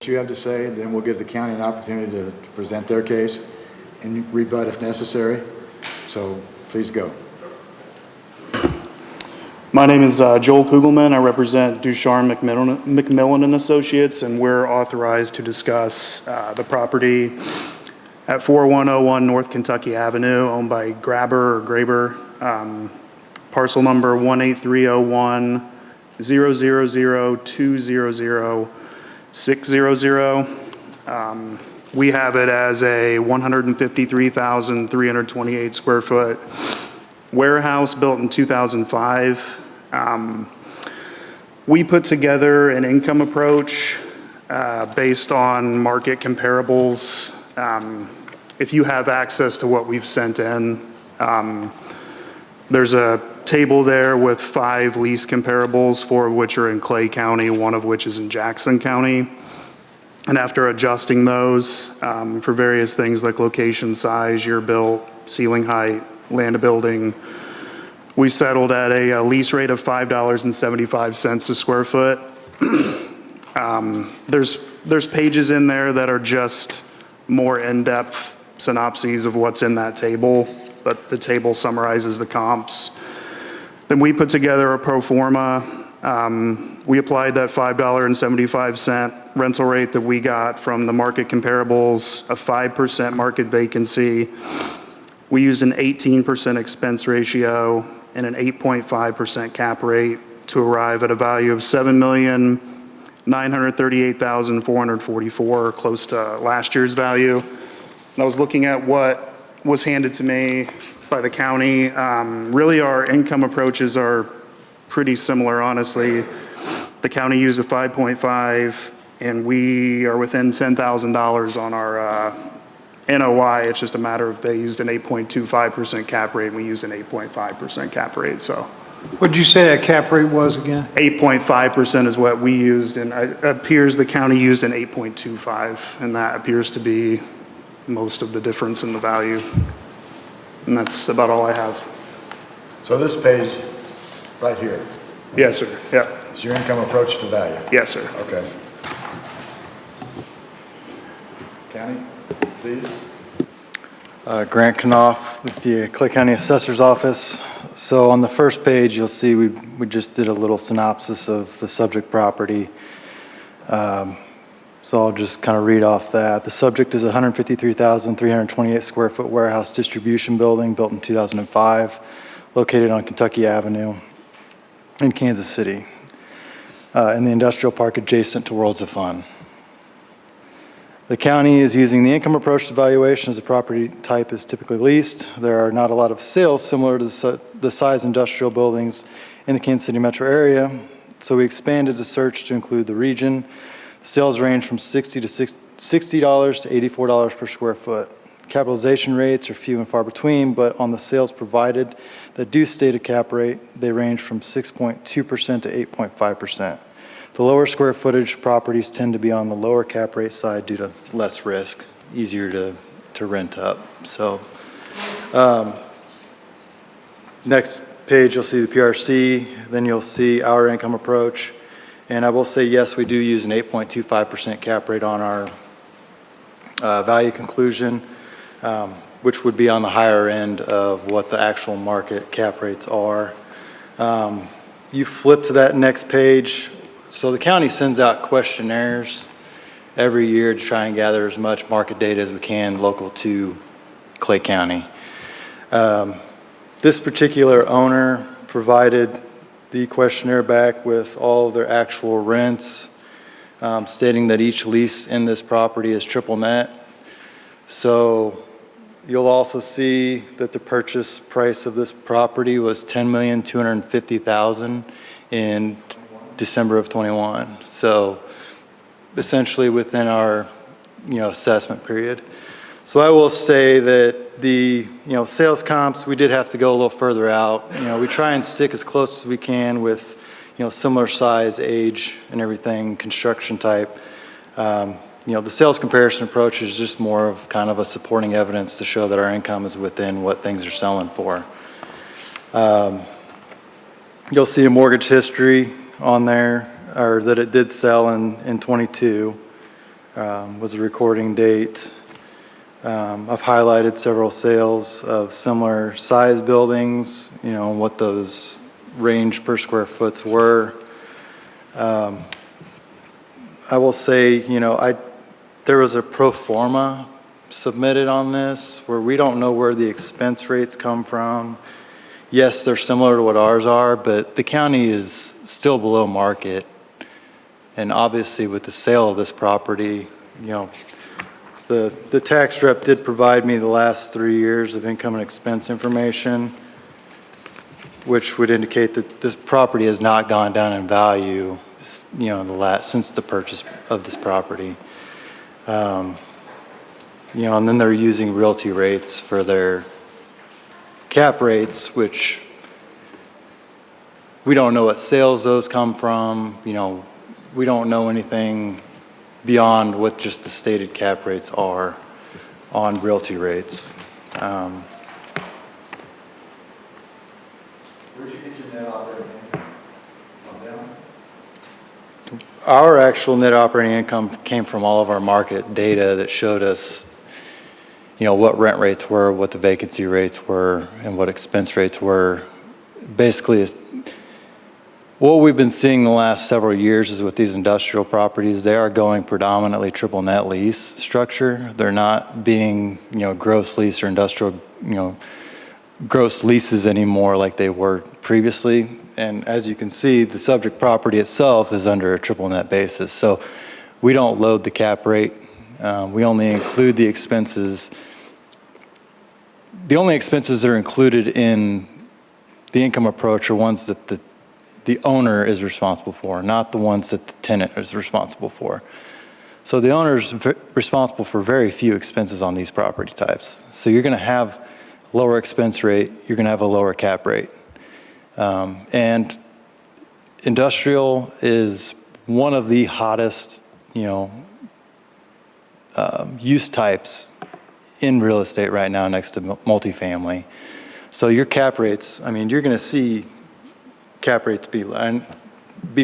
What you have to say, then we'll give the county an opportunity to present their case and rebut if necessary. So please go. My name is Joel Kugelman. I represent Ducharme McMillan and Associates, and we're authorized to discuss the property at 4101 North Kentucky Avenue, owned by Graber, parcel number 18301 000 600. We have it as a 153,328 square foot warehouse built in 2005. We put together an income approach based on market comparables. If you have access to what we've sent in, there's a table there with 5 lease comparables, 4 of which are in Clay County, 1 of which is in Jackson County. And after adjusting those for various things like location, size, year built, ceiling height, land of building, we settled at a lease rate of $5.75 a square foot. There's pages in there that are just more in-depth synopses of what's in that table. but the table summarizes the comps. Then we put together a pro forma. We applied that $5.75 rental rate that we got from the market comparables, a 5% market vacancy. We used an 18% expense ratio and an 8.5% cap rate to arrive at a value of $7,938,444, close to last year's value. And I was looking at what was handed to me by the county. Really, our income approaches are pretty similar, honestly. The county used a 5.5, and we are within $10,000 on our NOI. It's just a matter of they used an 8.25% cap rate, and we used an 8.5% cap rate, so. What'd you say that cap rate was again? 8.5% is what we used, and it appears the county used an 8.25, and that appears to be most of the difference in the value. And that's about all I have. So this page, right here, Yes, sir. Yeah. is your income approach to value. Yes, sir. Okay. County, please. Grant Knopf with the Clay County Assessor's Office. So on the first page, you'll see we just did a little synopsis of the subject property. So I'll just kind of read off that. The subject is a 153,328 square foot warehouse distribution building built in 2005, located on Kentucky Avenue in Kansas City, in the industrial park adjacent to Worlds of Fun. The county is using the income approach to valuation as the property type is typically leased. There are not a lot of sales similar to the size industrial buildings in the Kansas City metro area, so we expanded the search to include the region. Sales range from $60 to $84 per square foot. Capitalization rates are few and far between, but on the sales provided that do state a cap rate, they range from 6.2% to 8.5%. The lower square footage properties tend to be on the lower cap rate side due to less risk, easier to rent up. So, next page, you'll see the PRC, then you'll see our income approach. And I will say, yes, we do use an 8.25% cap rate on our value conclusion, which would be on the higher end of what the actual market cap rates are. You flip to that next page. So the county sends out questionnaires every year to try and gather as much market data as we can local to Clay County. This particular owner provided the questionnaire back with all of their actual rents, stating that each lease in this property is triple net. So you'll also see that the purchase price of this property was $10,250,000 in December of 21. So essentially within our, assessment period. So I will say that the, sales comps, we did have to go a little further out. We try and stick as close as we can with, similar size, age, and everything, construction type. The sales comparison approach is just more of kind of a supporting evidence to show that our income is within what things are selling for. You'll see a mortgage history on there, or that it did sell in 22, was the recording date. I've highlighted several sales of similar size buildings, and what those range per square foots were. I will say, there was a pro forma submitted on this where we don't know where the expense rates come from. Yes, they're similar to what ours are, but the county is still below market. And obviously with the sale of this property, the tax rep did provide me the last 3 years of income and expense information, which would indicate that this property has not gone down in value, since the purchase of this property. And then they're using realty rates for their cap rates, which we don't know what sales those come from. We don't know anything beyond what just the stated cap rates are on realty rates. Where'd you get your net operating income? On them? Our actual net operating income came from all of our market data that showed us, what rent rates were, what the vacancy rates were, and what expense rates were. Basically, what we've been seeing the last several years is with these industrial properties, they are going predominantly triple net lease structure. They're not being, gross lease or industrial, gross leases anymore like they were previously. And as you can see, the subject property itself is under a triple net basis. So we don't load the cap rate. We only include the expenses. The only expenses that are included in the income approach are ones that the owner is responsible for, not the ones that the tenant is responsible for. So the owner is responsible for very few expenses on these property types. So you're going to have a lower expense rate, you're going to have a lower cap rate. And industrial is one of the hottest, use types in real estate right now next to multifamily. So your cap rates, you're going to see cap rates be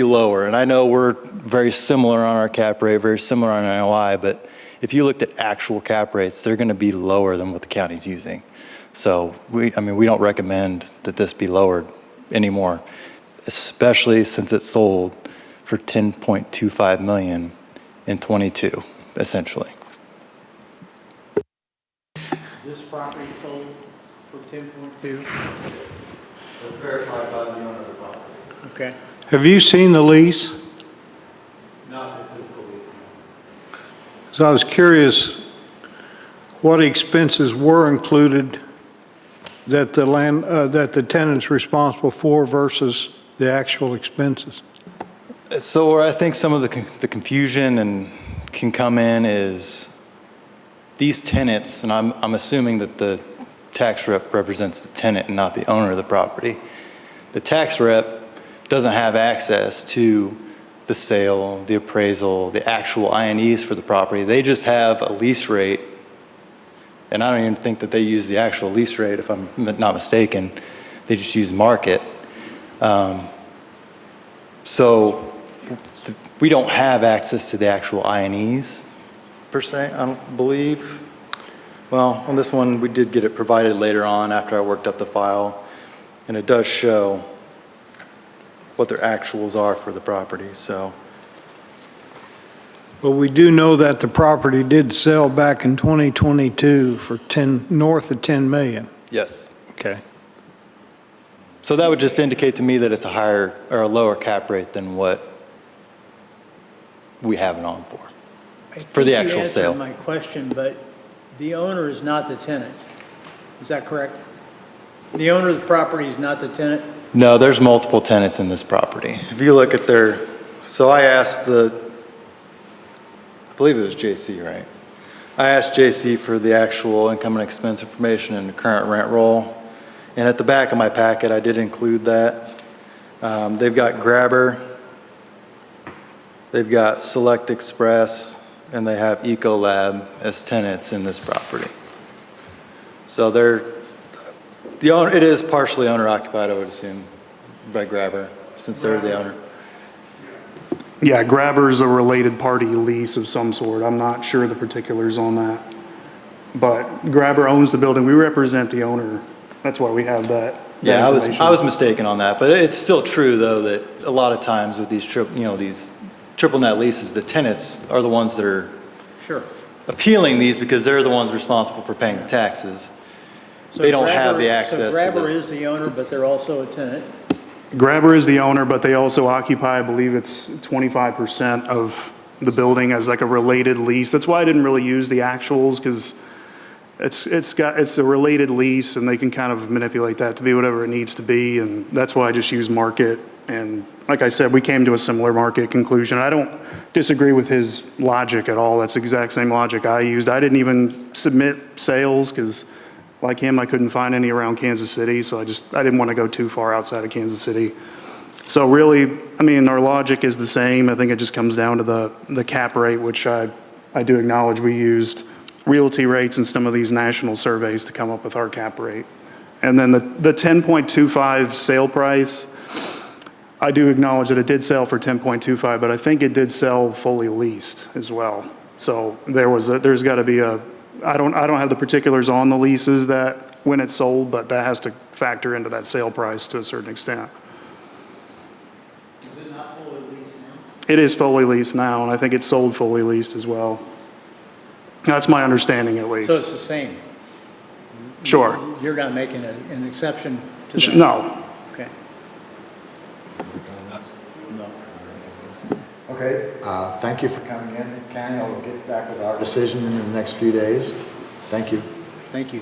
lower. And I know we're very similar on our cap rate, very similar on NOI, but if you looked at actual cap rates, they're going to be lower than what the county's using. So we don't recommend that this be lowered anymore, especially since it sold for $10.25 million in '22, essentially. This property sold for 10.2? That's verified by the owner of the property. Okay. Have you seen the lease? Not the physical lease. So I was curious what expenses were included that the tenant's responsible for versus the actual expenses. So where I think some of the confusion can come in is these tenants, and I'm assuming that the tax rep represents the tenant and not the owner of the property. The tax rep doesn't have access to the sale, the appraisal, the actual INEs for the property. They just have a lease rate, and I don't even think that they use the actual lease rate, if I'm not mistaken. They just use market. So we don't have access to the actual INEs, per se, I don't believe. Well, on this one, we did get it provided later on after I worked up the file, and it does show what their actuals are for the property, so. But we do know that the property did sell back in 2022 for north of 10 million. Yes. Okay. So that would just indicate to me that it's a higher or a lower cap rate than what we have it on for the actual sale. You answered my question, but the owner is not the tenant. Is that correct? The owner of the property is not the tenant? No, there's multiple tenants in this property. If you look at so I asked I believe it was JC, right? I asked JC for the actual income and expense information and the current rent roll. And at the back of my packet, I did include that. They've got Grabber, they've got Select Express, and they have Ecolab as tenants in this property. So it is partially owner occupied, I would assume, by Grabber, since they're the owner. Yeah, Grabber is a related party lease of some sort. I'm not sure the particulars on that. But Grabber owns the building. We represent the owner. That's why we have that. Yeah, I was information. mistaken on that, but it's still true though that a lot of times with these triple net leases, the tenants are the ones that are Sure. appealing these because they're the ones responsible for paying the taxes. They don't have the access. So Grabber is the owner, but they're also a tenant? Grabber is the owner, but they also occupy, I believe it's 25% of the building as like a related lease. That's why I didn't really use the actuals, because it's a related lease and they can kind of manipulate that to be whatever it needs to be. And that's why I just use market. And like I said, we came to a similar market conclusion. I don't disagree with his logic at all. That's the exact same logic I used. I didn't even submit sales because like him, I couldn't find any around Kansas City. So I didn't want to go too far outside of Kansas City. So really, our logic is the same. I think it just comes down to the cap rate, which I do acknowledge we used realty rates and some of these national surveys to come up with our cap rate. And then the 10.25 sale price, I do acknowledge that it did sell for 10.25, but I think it did sell fully leased as well. So there's got to be a I don't have the particulars on the leases that, when it's sold, but that has to factor into that sale price to a certain extent. Is it not fully leased now? It is fully leased now, and I think it's sold fully leased as well. That's my understanding at So it's least. the same? Sure. You're not making an exception to that? No. Okay. No. Okay, thank you for coming in. County, I'll get back with our decision in the next few days. Thank you. Thank you.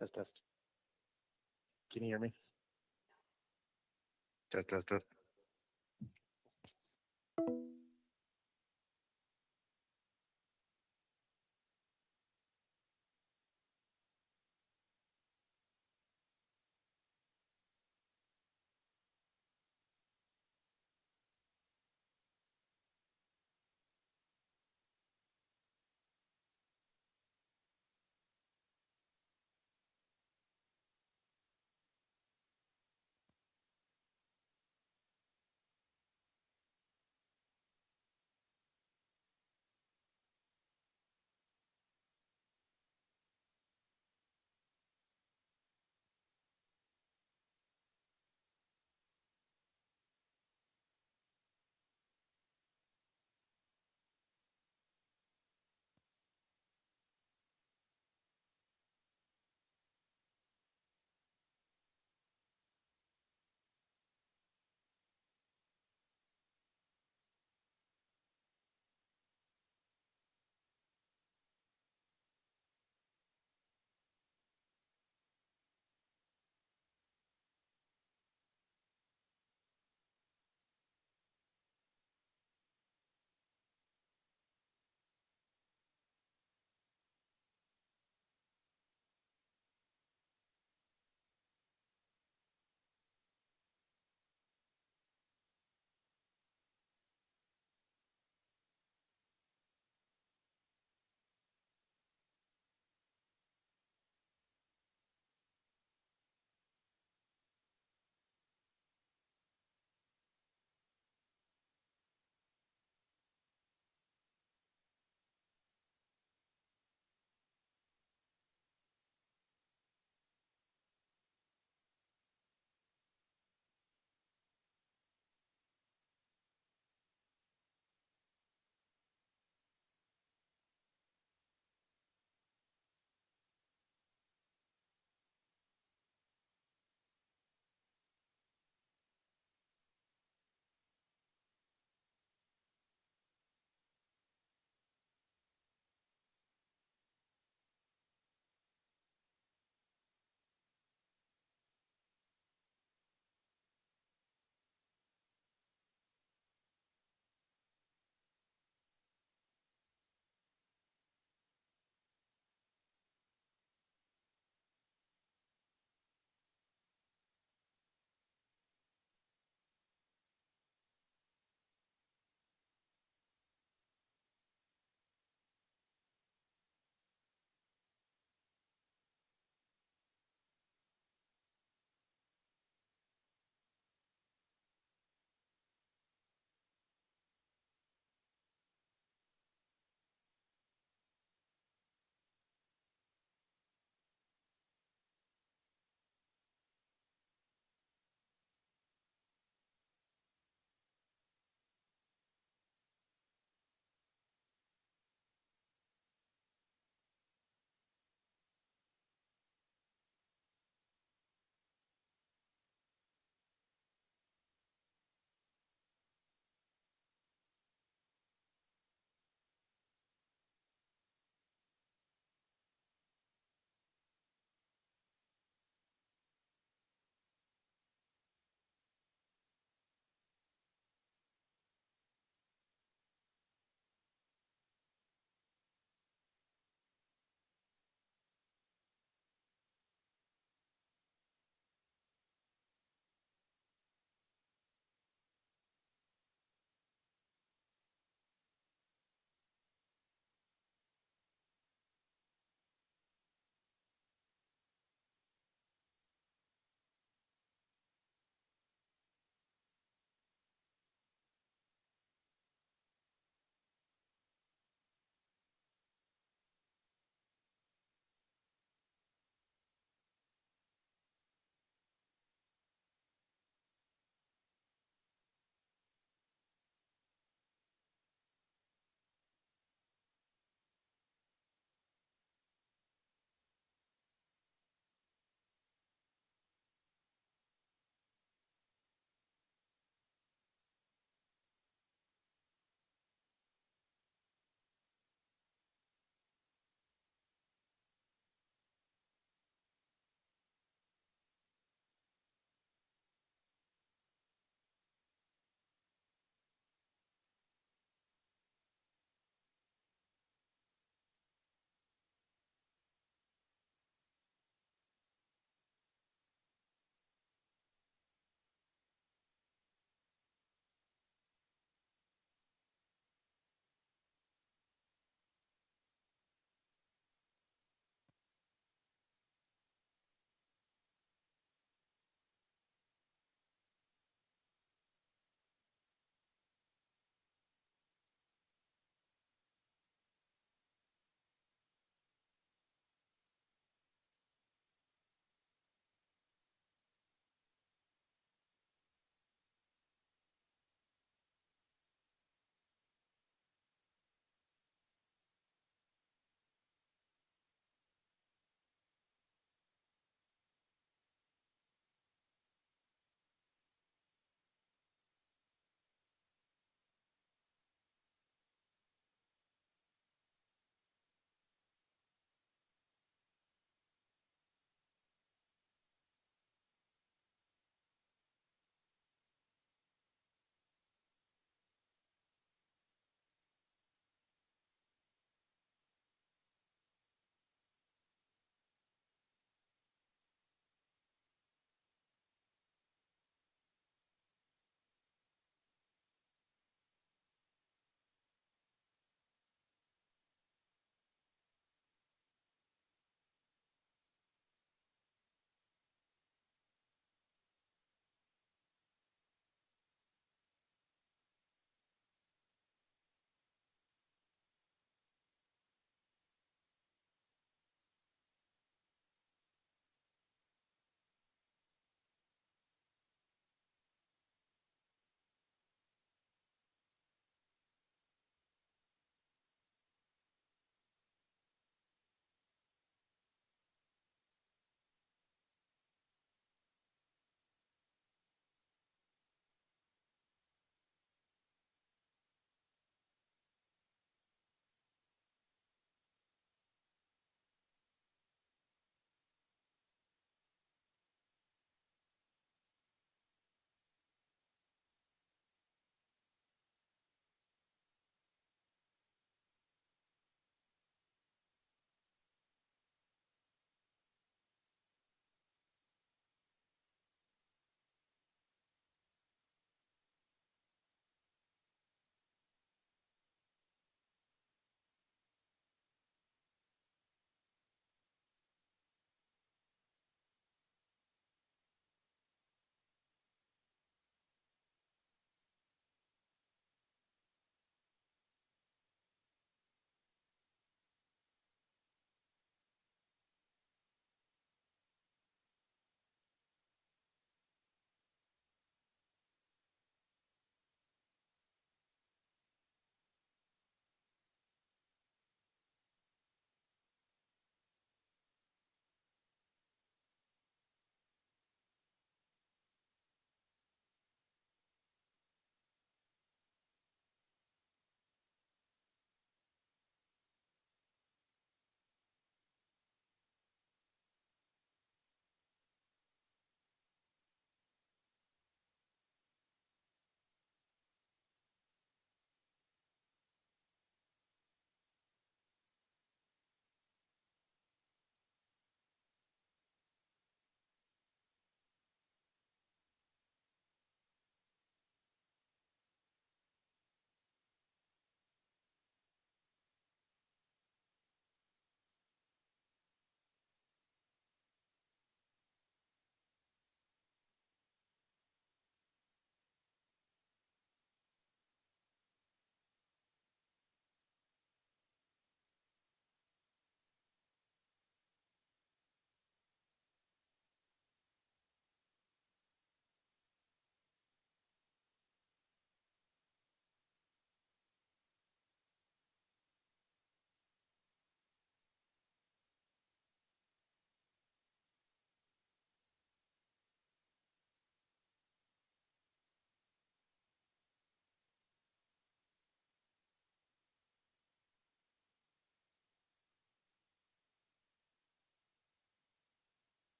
Test, test. Can you hear me? Test, test, test.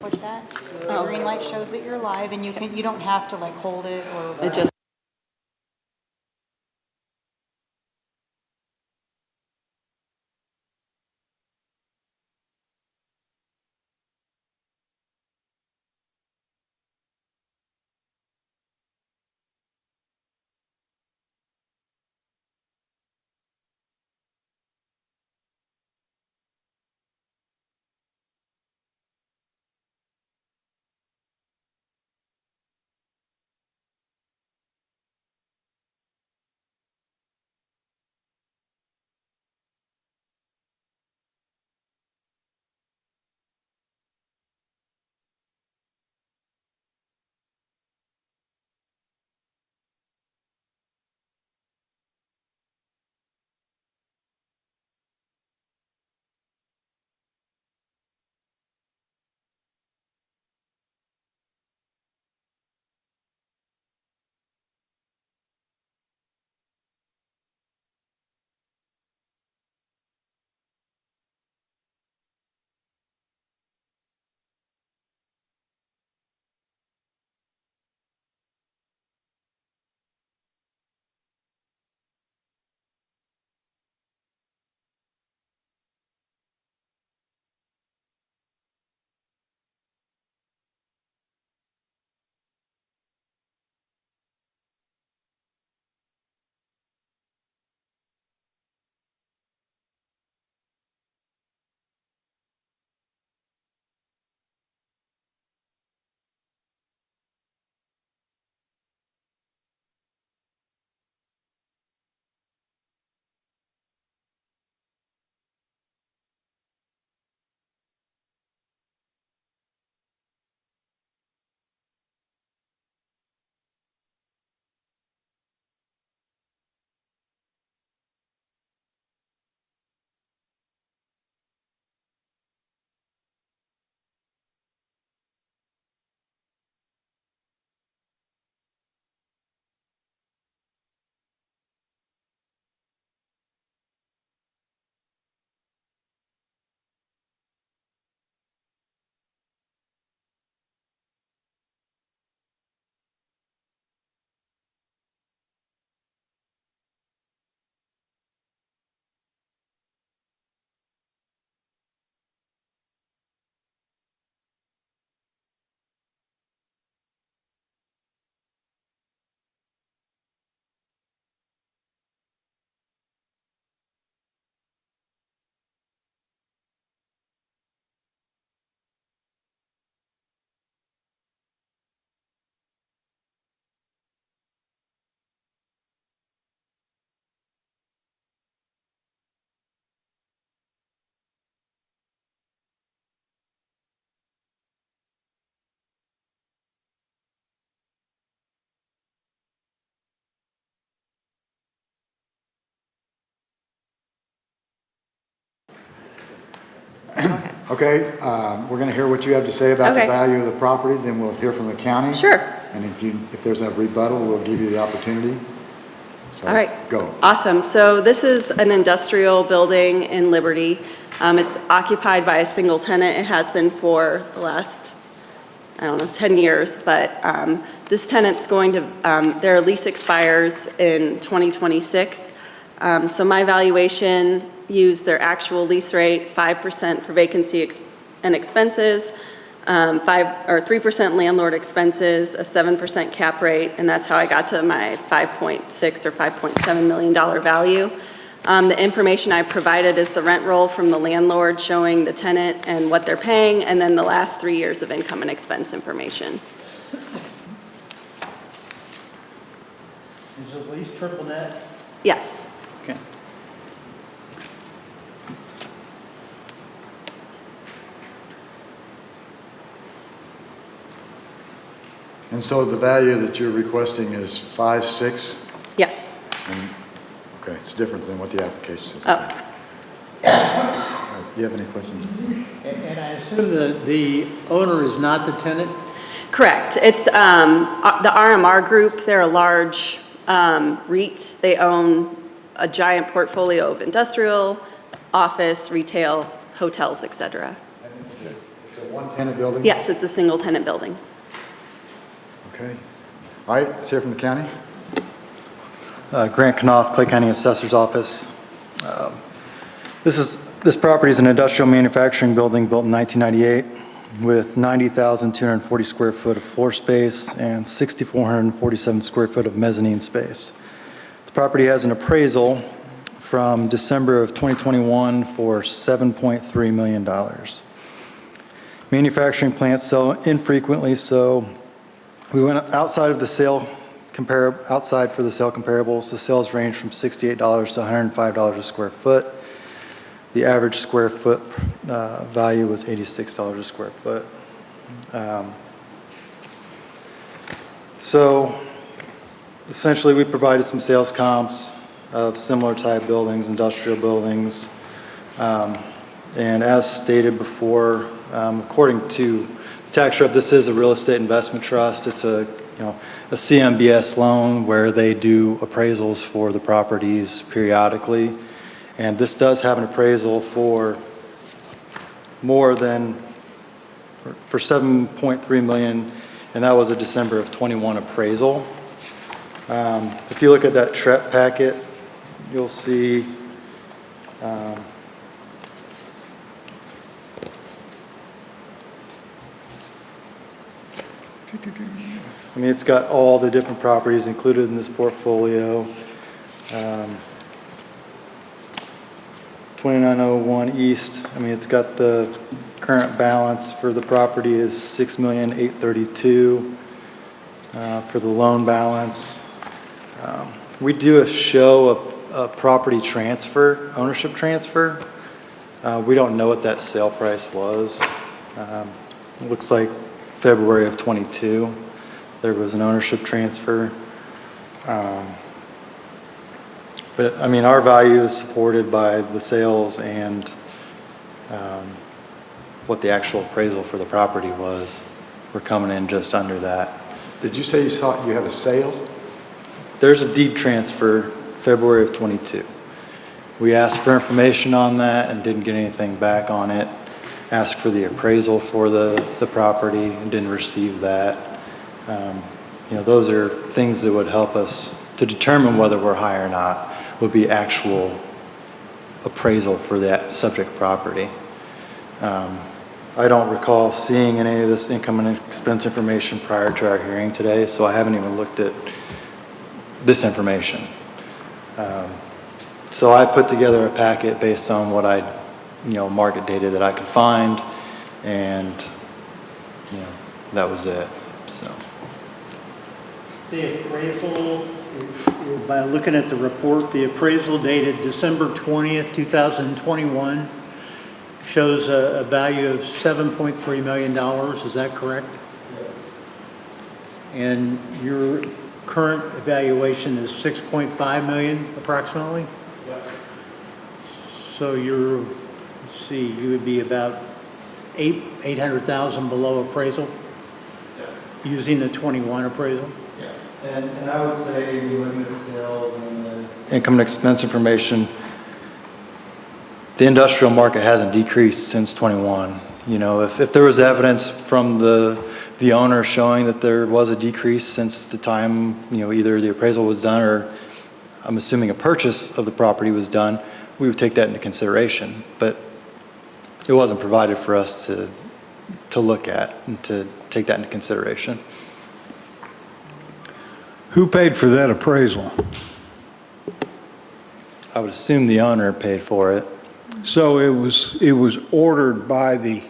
Push that. The green light shows that you're live and you don't have to like hold it or. It just Okay, we're going to hear what you have to say about the Okay. value of the property, then we'll hear from the county. Sure. And if there's a rebuttal, we'll give you the opportunity. So, All right. go. Awesome. So this is an industrial building in Liberty. It's occupied by a single tenant. It has been for the last, 10 years. But this tenant's going to, their lease expires in 2026. So my valuation used their actual lease rate, 5% for vacancy and expenses, 3% landlord expenses, a 7% cap rate, and that's how I got to my $5.6 or $5.7 million value. The information I provided is the rent roll from the landlord showing the tenant and what they're paying, and then the last 3 years of income and expense information. Is the lease triple net? Yes. Okay. And so the value that you're requesting is 5.6? Yes. Okay, it's different than what the application says. Oh. All right, do you have any questions? And I assume the owner is not the tenant? Correct. It's the RMR Group. They're a large REIT. They own a giant portfolio of industrial, office, retail, hotels, et cetera. So one-tenant building? Yes, it's a single-tenant building. Okay. All right, let's hear from the county. Grant Knopf, Clay County Assessor's Office. This property is an industrial manufacturing building built in 1998 with 90,240 square foot of floor space and 6,447 square foot of mezzanine space. The property has an appraisal from December of 2021 for $7.3 million. Manufacturing plants sell infrequently, so we went outside for the sale comparables. The sales range from $68 to $105 a square foot. The average square foot value was $86 a square foot. So essentially, we provided some sales comps of similar type buildings, industrial buildings. And as stated before, according to the tax rep, this is a real estate investment trust. It's a CMBS loan where they do appraisals for the properties periodically. And this does have an appraisal for $7.3 million, and that was a December of 21 appraisal. If you look at that TREP packet, you'll see I mean, it's got all the different properties included in this portfolio. 2901 East, I mean, it's got the current balance for the property is $6,832,000 for the loan balance. We do show a property transfer, ownership transfer. We don't know what that sale price was. It looks like February of 22, there was an ownership transfer. But I mean, our value is supported by the sales and what the actual appraisal for the property was. We're coming in just under that. Did you say you have a sale? There's a deed transfer February of 22. We asked for information on that and didn't get anything back on it. Asked for the appraisal for the property and didn't receive that. Those are things that would help us to determine whether we're high or not, would be actual appraisal for that subject property. I don't recall seeing any of this income and expense information prior to our hearing today, so I haven't even looked at this information. So I put together a packet based on what market data that I could find, and that was it. So The appraisal, by looking at the report, the appraisal dated December 20th, 2021 shows a value of $7.3 million. Is that correct? yes. And your current evaluation is $6.5 million approximately? Yep. So you would be about $800,000 below appraisal using the 21 appraisal? Yeah. And I would say, if you're looking at the sales and the income and expense information, the industrial market hasn't decreased since 21. If there was evidence from the owner showing that there was a decrease since the time, either the appraisal was done or I'm assuming a purchase of the property was done, we would take that into consideration. But it wasn't provided for us to look at and to take that into consideration. Who paid for that appraisal? I would assume the owner paid for it. So it was ordered by the,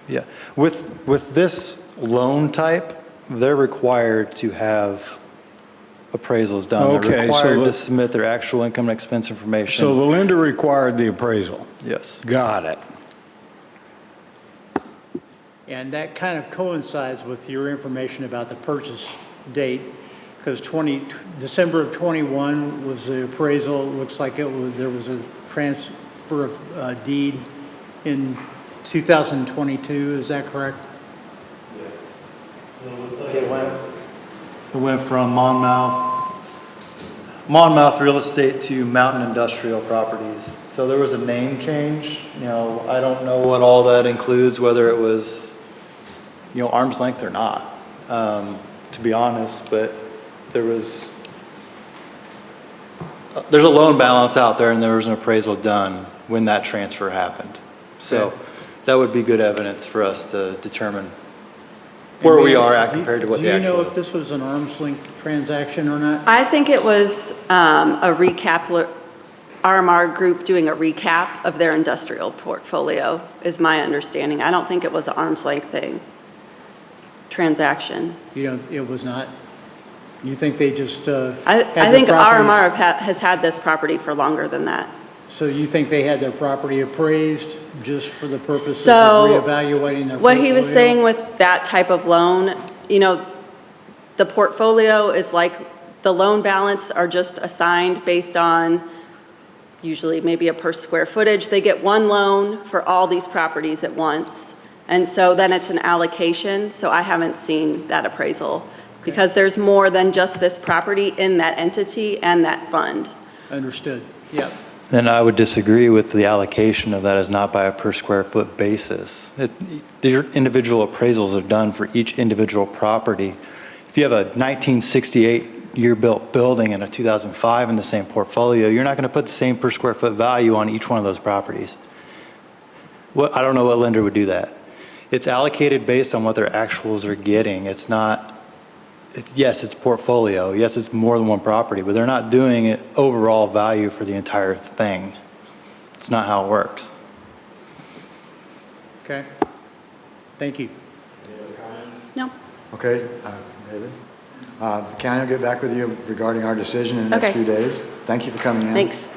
Yeah. With this loan type, they're required to have appraisals done. Okay, They're so required the- to submit their actual income and expense information. so the lender required the appraisal. Yes. Got it. And that kind of coincides with your information about the purchase date, because December of 21 was the appraisal. It looks like there was a transfer of deed in 2022. Is that correct? Yes. So it looks like it went from Monmouth Monmouth Real Estate to Mountain Industrial Properties. So there was a name change. I don't know what all that includes, whether it was, arm's length or not, to be honest, but there's a loan balance out there and there was an appraisal done when that transfer happened. So that would be good evidence for us to determine where we are at compared to what the Do you know actual if is. this was an arm's length transaction or not? I think it was a recap, RMR Group doing a recap of their industrial portfolio, is my understanding. I don't think it was an arm's length thing, transaction. It was not? You think they just I had their think properties- RMR has had this property for longer than that. So you think they had their property appraised just for the purposes of So, reevaluating their portfolio? what he was saying with that type of loan, the portfolio is like, the loan balance are just assigned based on usually maybe a per square footage. They get one loan for all these properties at once. And so then it's an allocation, so I haven't seen that appraisal because there's more than just this property in that entity and that fund. Understood, yep. Then I would disagree with the allocation of that as not by a per square foot basis. Their individual appraisals are done for each individual property. If you have a 1968 year-built building and a 2005 in the same portfolio, you're not going to put the same per square foot value on each one of those properties. I don't know what lender would do that. It's allocated based on what their actuals are getting. It's not, yes, it's portfolio. Yes, it's more than one property, but they're not doing it overall value for the entire thing. It's not how it works. Okay. Thank you. No? Okay, David? The county will get back with you regarding our decision in the next Okay. few days. Thank you for coming in. Thanks.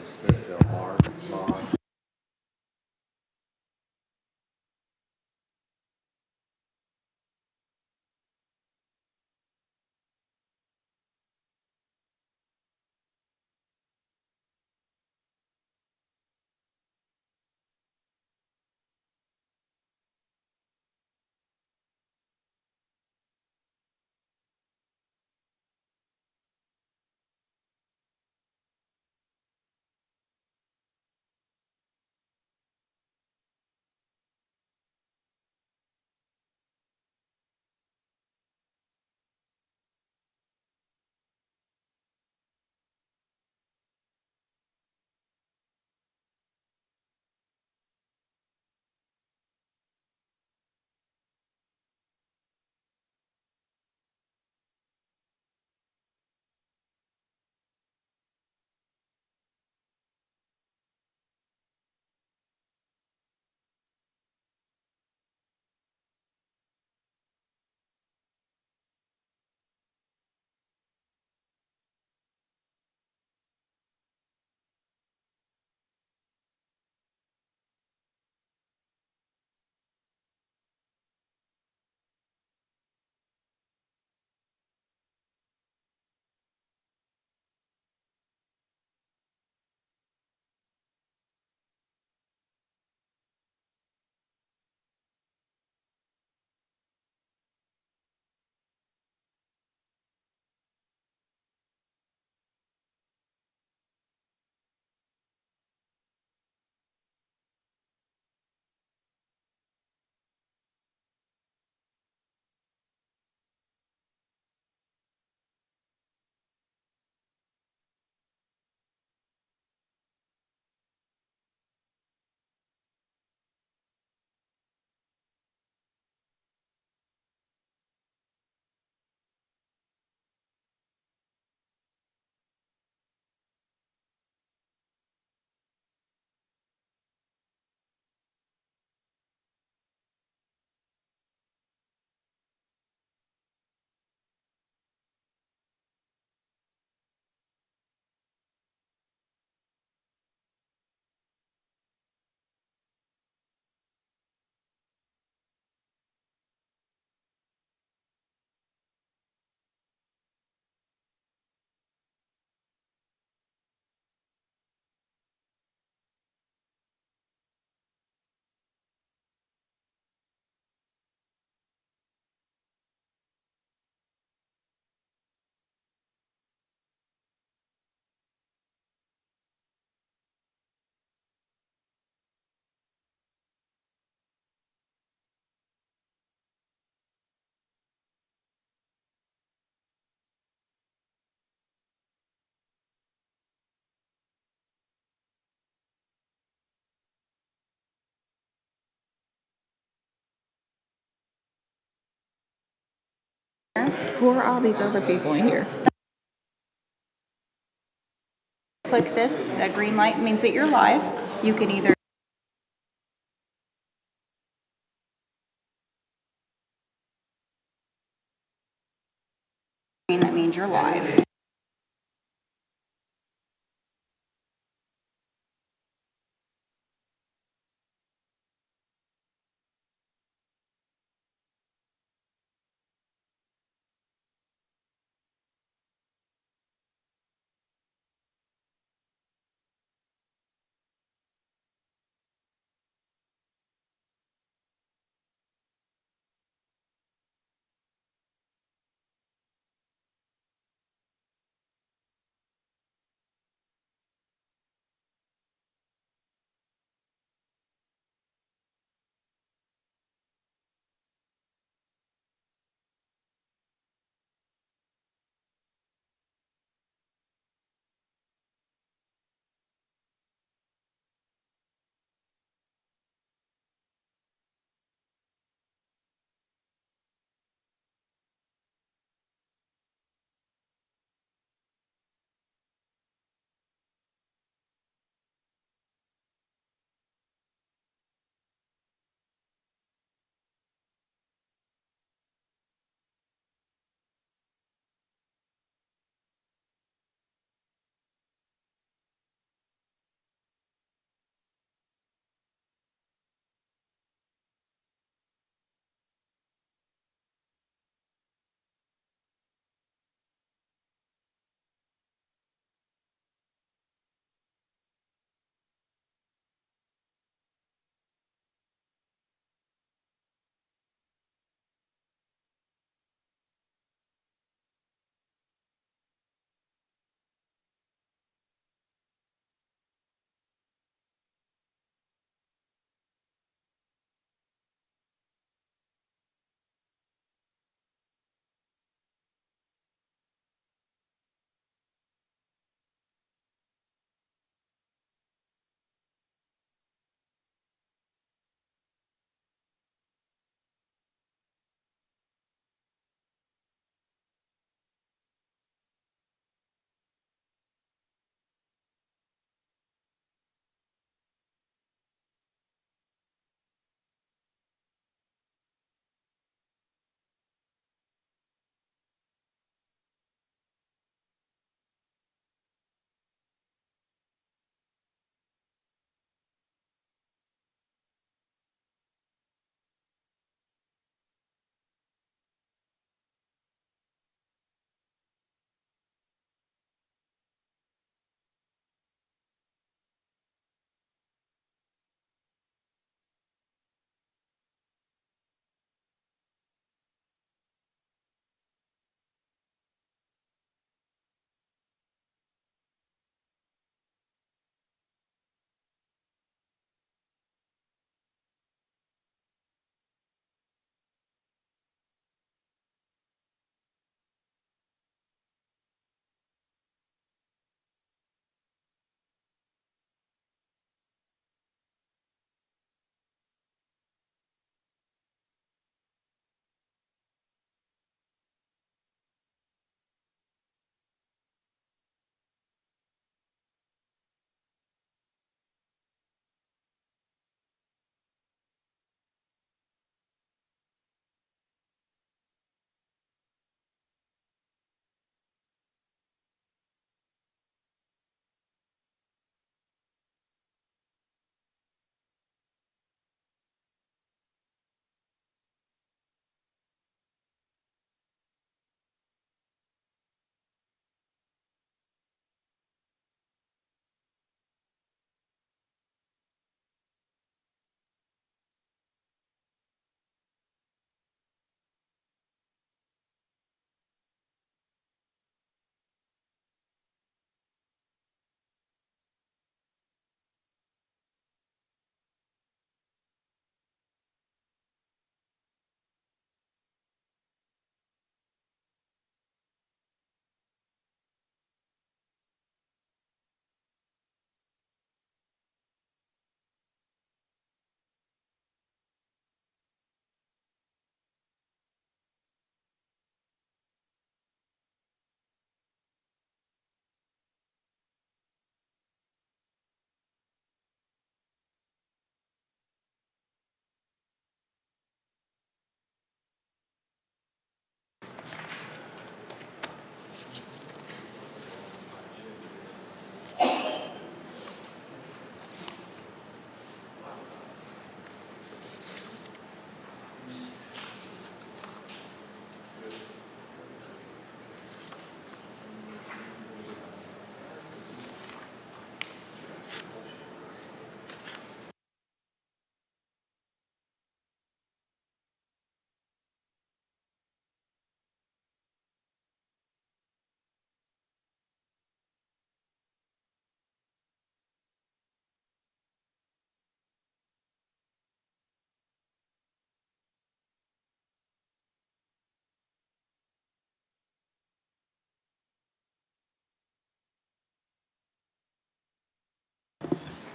Smithville, Mark, Moss. Who are all these other people in here? Click this, that green light means that you're live. You can either that means you're live.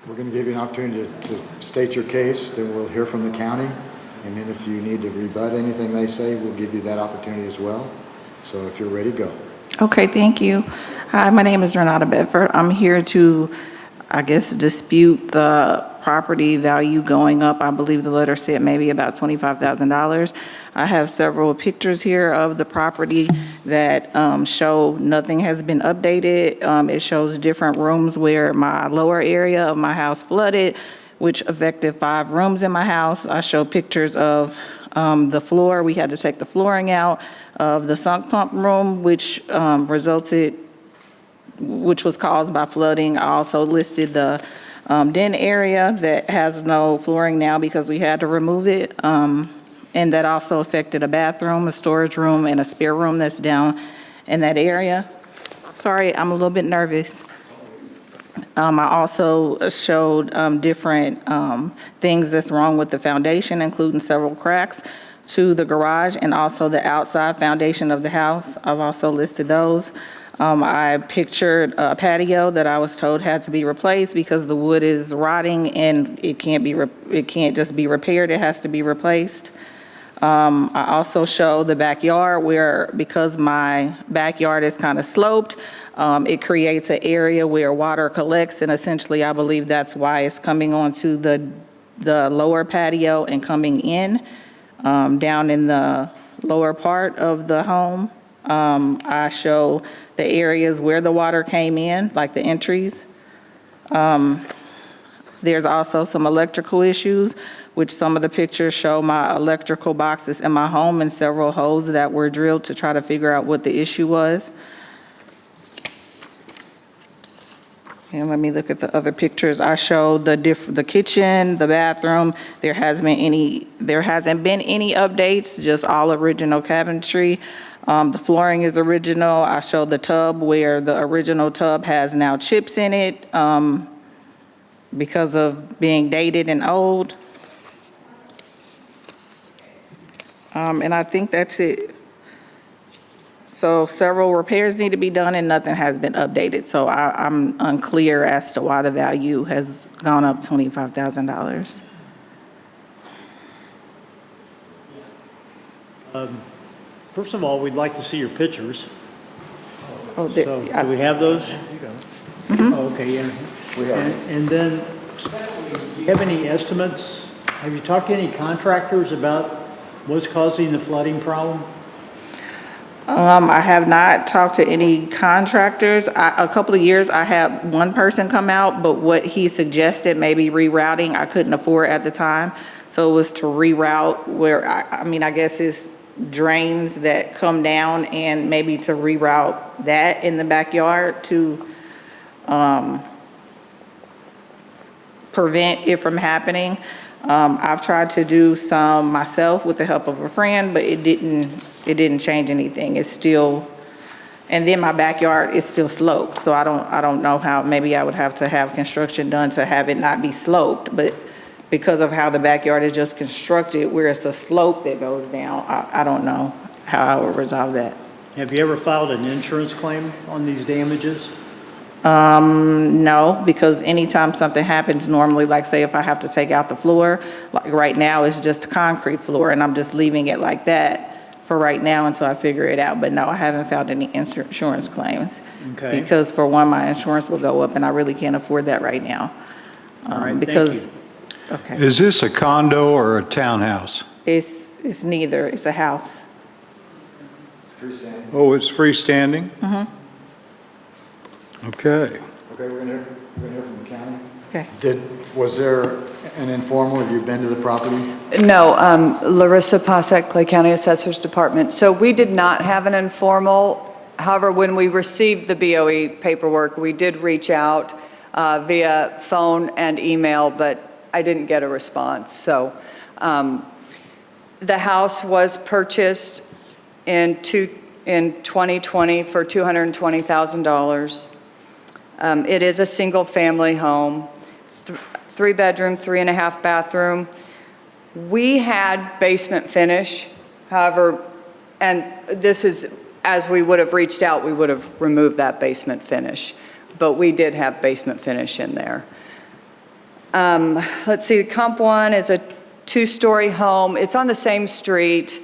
We're going to give you an opportunity to state your case, then we'll hear from the county. And then if you need to rebut anything they say, we'll give you that opportunity as well. So if you're ready, go. Okay, thank you. Hi, my name is Renata Bedford. I'm here to, I guess, dispute the property value going up. I believe the letter said maybe about $25,000. I have several pictures here of the property that show nothing has been updated. It shows different rooms where my lower area of my house flooded, which affected 5 rooms in my house. I show pictures of the floor. We had to take the flooring out of the sunk pump room, which was caused by flooding. I also listed the den area that has no flooring now because we had to remove it. And that also affected a bathroom, a storage room, and a spare room that's down in that area. Sorry, I'm a little bit nervous. I also showed different things that's wrong with the foundation, including several cracks to the garage and also the outside foundation of the house. I've also listed those. I pictured a patio that I was told had to be replaced because the wood is rotting and it can't just be repaired, it has to be replaced. I also show the backyard where, because my backyard is kind of sloped, it creates an area where water collects, and essentially I believe that's why it's coming onto the lower patio and coming in down in the lower part of the home. I show the areas where the water came in, like the entries. There's also some electrical issues, which some of the pictures show my electrical boxes in my home and several holes that were drilled to try to figure out what the issue was. And let me look at the other pictures. I showed the kitchen, the bathroom. There hasn't been any updates, just all original cabinetry. The flooring is original. I showed the tub where the original tub has now chips in it because of being dated and old. And I think that's it. So several repairs need to be done and nothing has been updated. So I'm unclear as to why the value has gone up $25,000. First of all, we'd like to see your pictures. Oh, So, do we have those? Oh, okay, yeah. We have. And then, do you have any estimates? Have you talked to any contractors about what's causing the flooding problem? I have not talked to any contractors. A couple of years, I had one person come out, but what he suggested, maybe rerouting, I couldn't afford at the time. So it was to reroute where, I guess it's drains that come down and maybe to reroute that in the backyard to prevent it from happening. I've tried to do some myself with the help of a friend, but it didn't change anything. It's still, and then my backyard is still sloped, so I don't know how. Maybe I would have to have construction done to have it not be sloped, but because of how the backyard is just constructed, where it's a slope that goes down, I don't know how I would resolve that. Have you ever filed an insurance claim on these damages? No, because anytime something happens, normally, like say if I have to take out the floor, like right now it's just a concrete floor and I'm just leaving it like that for right now until I figure it out. But no, I haven't filed any insurance claims. Okay. Because for one, my insurance will go up and I really can't afford that right now. All right, thank Because, okay, Is this a condo or a townhouse? it's neither, it's a house. Freestanding. Oh, it's freestanding? Okay. Okay, we're gonna hear from the county. Okay. Was there an informal, have you been to the property? No, Larissa Pasek, Clay County Assessor's Department. So we did not have an informal. However, when we received the BOE paperwork, we did reach out via phone and email, but I didn't get a response. So the house was purchased in 2020 for $220,000. It is a single-family home, 3-bedroom, 3.5 bathroom. We had basement finish, however, and this is, as we would have reached out, we would have removed that basement finish, but we did have basement finish in there. Let's see, comp one is a two-story home. It's on the same street.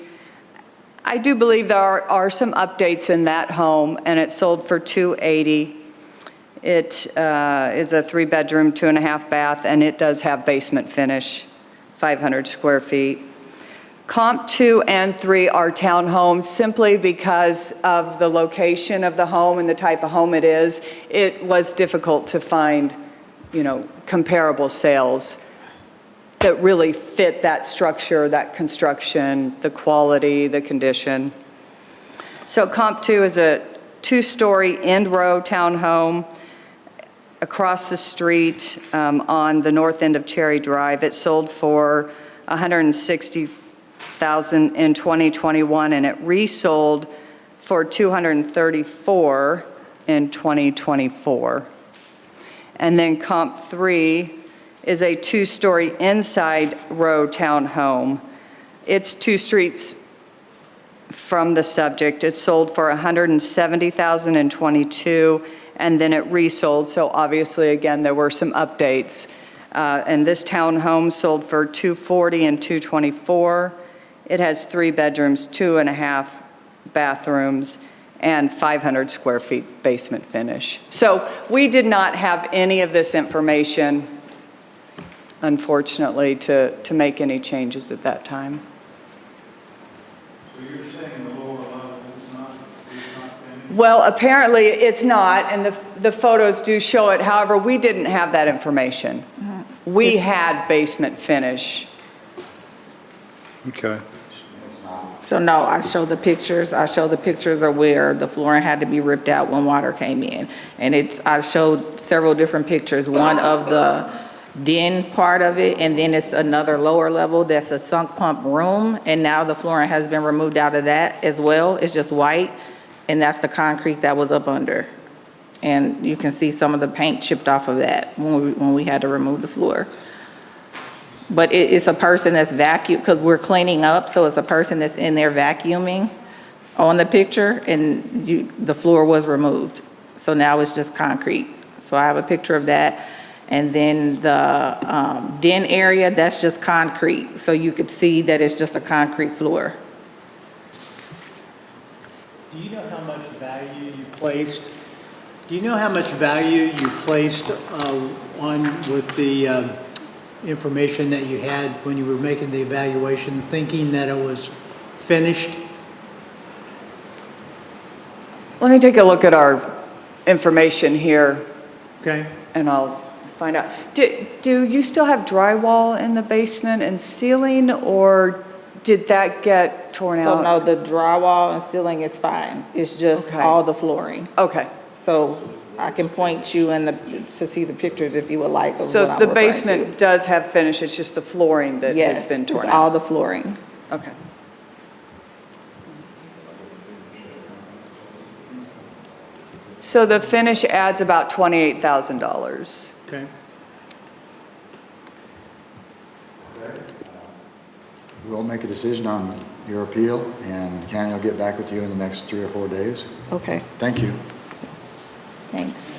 I do believe there are some updates in that home, and it sold for $280,000. It is a three-bedroom, 2.5 bath, and it does have basement finish, 500 square feet. Comp 2 and 3 are townhomes simply because of the location of the home and the type of home it is. It was difficult to find, comparable sales that really fit that structure, that construction, the quality, the condition. So Comp 2 is a two-story end-row townhome across the street on the north end of Cherry Drive. It sold for $160,000 in 2021, and it resold for $234,000 in 2024. And then Comp 3 is a two-story inside row townhome. It's 2 streets from the subject. It sold for $170,000 in '22, and then it resold. So obviously, again, there were some updates. And this townhome sold for $240,000 in 224. It has 3 bedrooms, 2.5 bathrooms, and 500 square feet basement finish. So we did not have any of this information, unfortunately, to make any changes at that time. So you're saying the lower level is not finished? Well, apparently it's not, and the photos do show it. However, we didn't have that information. We had basement finish. Okay. So no, I show the pictures. I show the pictures of where the flooring had to be ripped out when water came in. And I showed several different pictures, one of the den part of it, and then it's another lower level that's a sunk pump room, and now the flooring has been removed out of that as well. It's just white, and that's the concrete that was up under. And you can see some of the paint chipped off of that when we had to remove the floor. But it's a person that's because we're cleaning up, so it's a person that's in there vacuuming on the picture, and the floor was removed. So now it's just concrete. So I have a picture of that. And then the den area, that's just concrete. So you could see that it's just a concrete floor. Do you know how much value you placed? Do you know how much value you placed on with the information that you had when you were making the evaluation, thinking that it was finished? Let me take a look at our information here, Okay. and I'll find out. Do you still have drywall in the basement and ceiling, or did that get torn So out? no, the drywall and ceiling is fine. It's just Okay. all the flooring. Okay. So I can point you to see the pictures if you would like of So what I'm the referring to. basement does have finish, it's just the flooring that has been torn Yes, out? it's all the flooring. Okay. So the finish adds about $28,000. Okay. We'll make a decision on your appeal, and county will get back with you in the next 3 or 4 days. Okay, Thank you. thanks.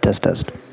test, test.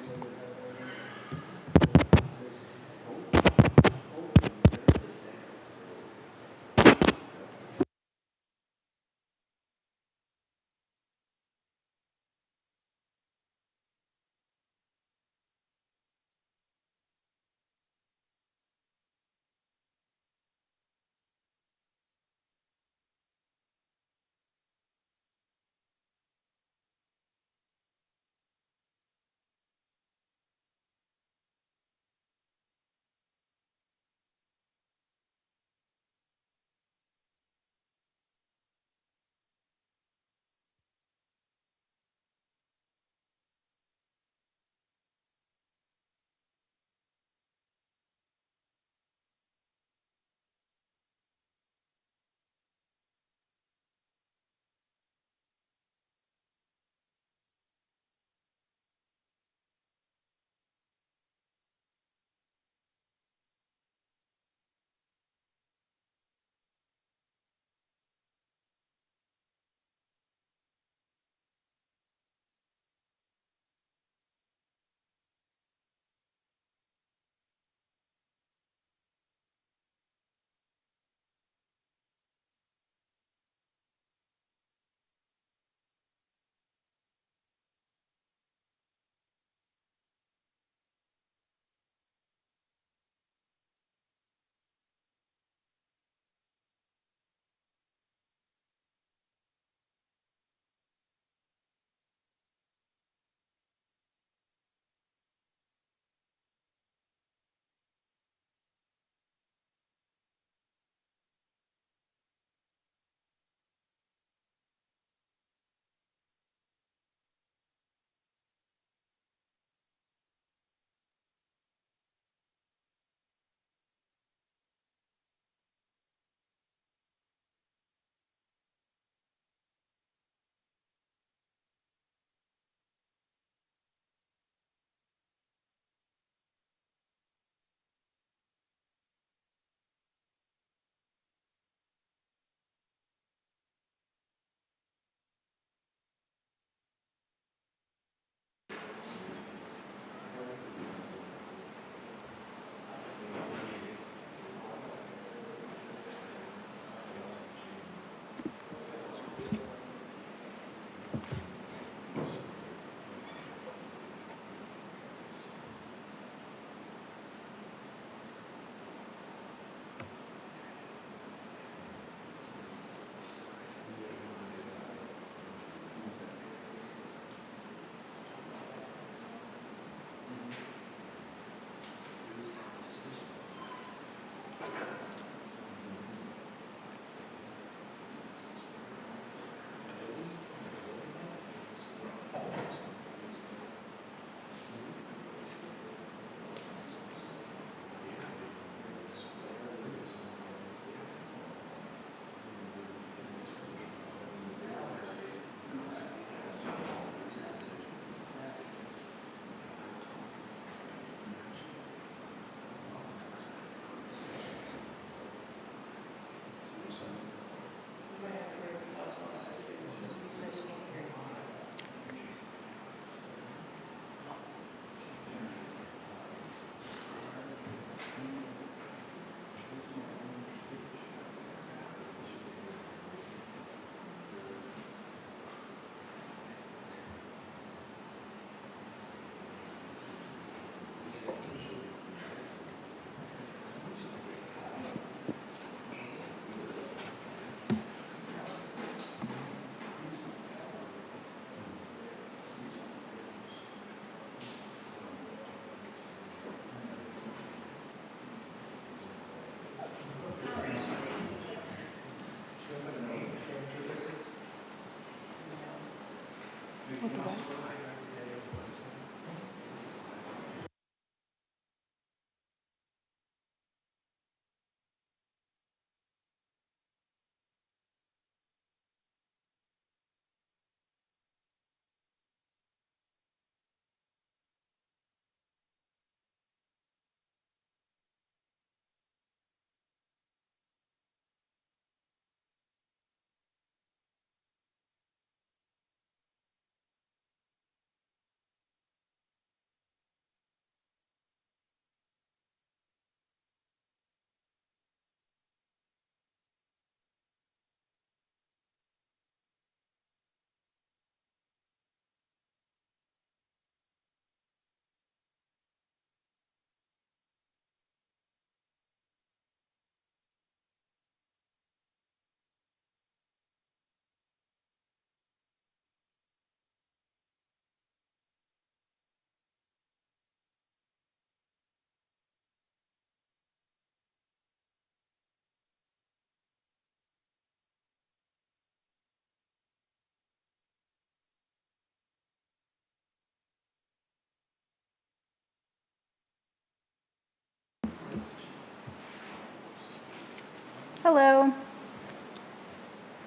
Hello.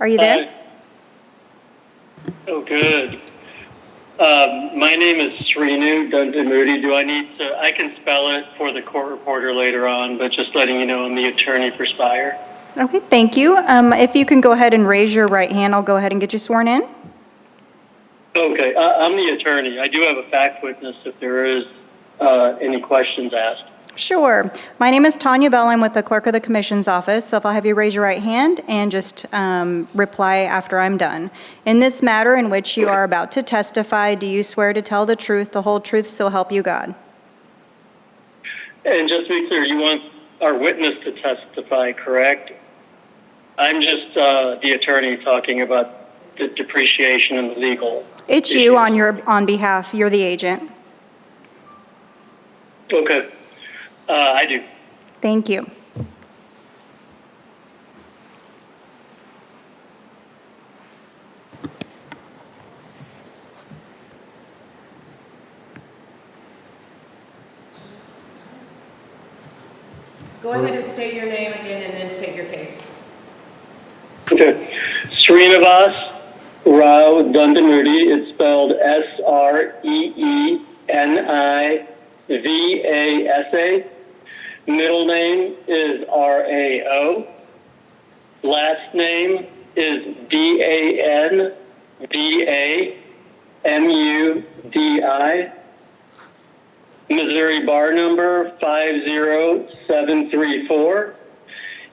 Are you there? Oh, good. My name is Srinu Dundamudi. Do I need to, I can spell it for the court reporter later on, but just letting you know I'm the attorney for Spire. Okay, thank you. If you can go ahead and raise your right hand, I'll go ahead and get you sworn in. Okay, I'm the attorney. I do have a fact witness if there is any questions asked. Sure. My name is Tanya Bell. I'm with the Clerk of the Commission's office. So if I'll have you raise your right hand and just reply after I'm done. In this matter in which you are about to testify, do you swear to tell the truth, the whole truth, so help you God? And just to be clear, you want our witness to testify, correct? I'm just the attorney talking about the depreciation and the legal. It's issues. you on behalf. You're the agent. Okay, I do. Thank you. Go ahead and state your name again and then state your case. Okay. Srinivas Rao Dundamudi. It's spelled Sreenivasa. Middle name is Rao. Last name is Dandamudi. Missouri bar number 50734.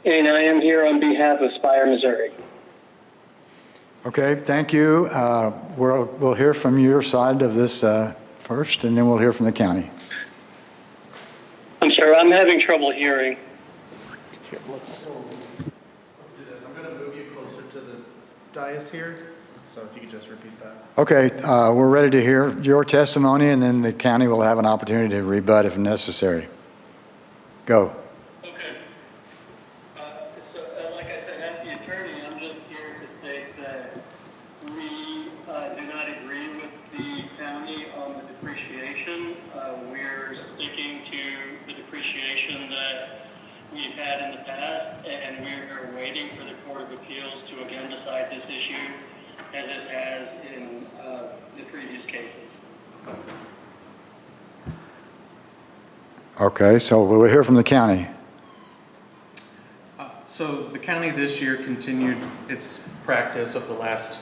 And I am here on behalf of Spire, Missouri. Okay, thank you. We'll hear from your side of this first, and then we'll hear from the county. I'm sorry, I'm having trouble hearing. Here, let's do this. I'm going to move you closer to the dais here. So if you could just repeat that. Okay, we're ready to hear your testimony, and then the county will have an opportunity to rebut if necessary. Go. Okay. So, like I said, as the attorney, I'm just here to state that we do not agree with the county on the depreciation. We're sticking to the depreciation that we've had in the past, and we're waiting for the Court of Appeals to again decide this issue as it has in the previous cases. Okay, so we'll hear from the county. So the county this year continued its practice of the last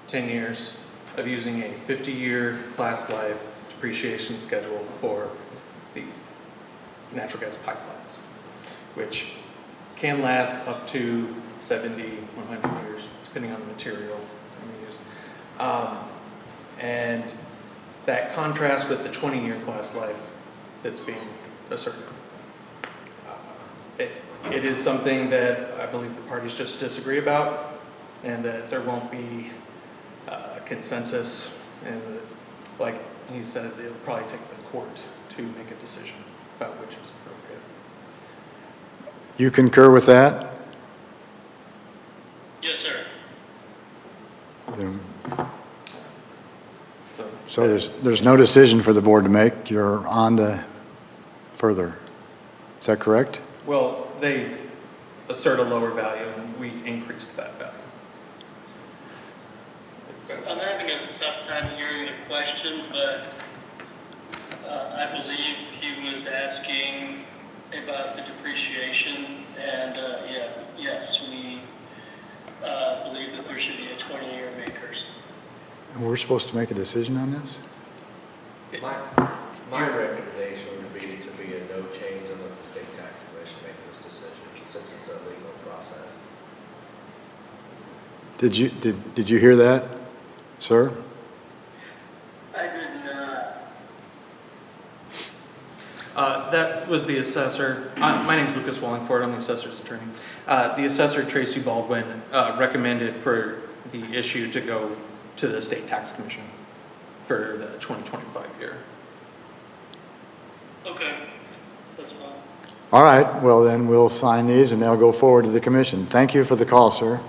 10 years of using a 50-year class life depreciation schedule for the natural gas pipelines, which can last up to 70, 100 years, depending on the material used. And that contrasts with the 20-year class life that's being asserted. It is something that I believe the parties just disagree about, and that there won't be consensus, and that, like he said, they'll probably take the court to make a decision about which is appropriate. You concur with that? Yes, sir. Then- So there's no decision for the board to make. You're on to further. Is that correct? well, they assert a lower value, and we increased that value. I'm having a tough time hearing the question, but I believe he was asking about the depreciation, and yes, we believe that there should be a 20-year makers. And we're supposed to make a decision on this? My recommendation would be to be a no change and let the state tax commission make this decision, since it's a legal process. Did you hear that, sir? I did not. That was the assessor. My name's Lucas Wallingford. I'm the assessor's attorney. The assessor, Tracy Baldwin, recommended for the issue to go to the state tax commission for the 2025 year. Okay, that's fine. All right, well then we'll sign these and they'll go forward to the commission. Thank you for the call, sir.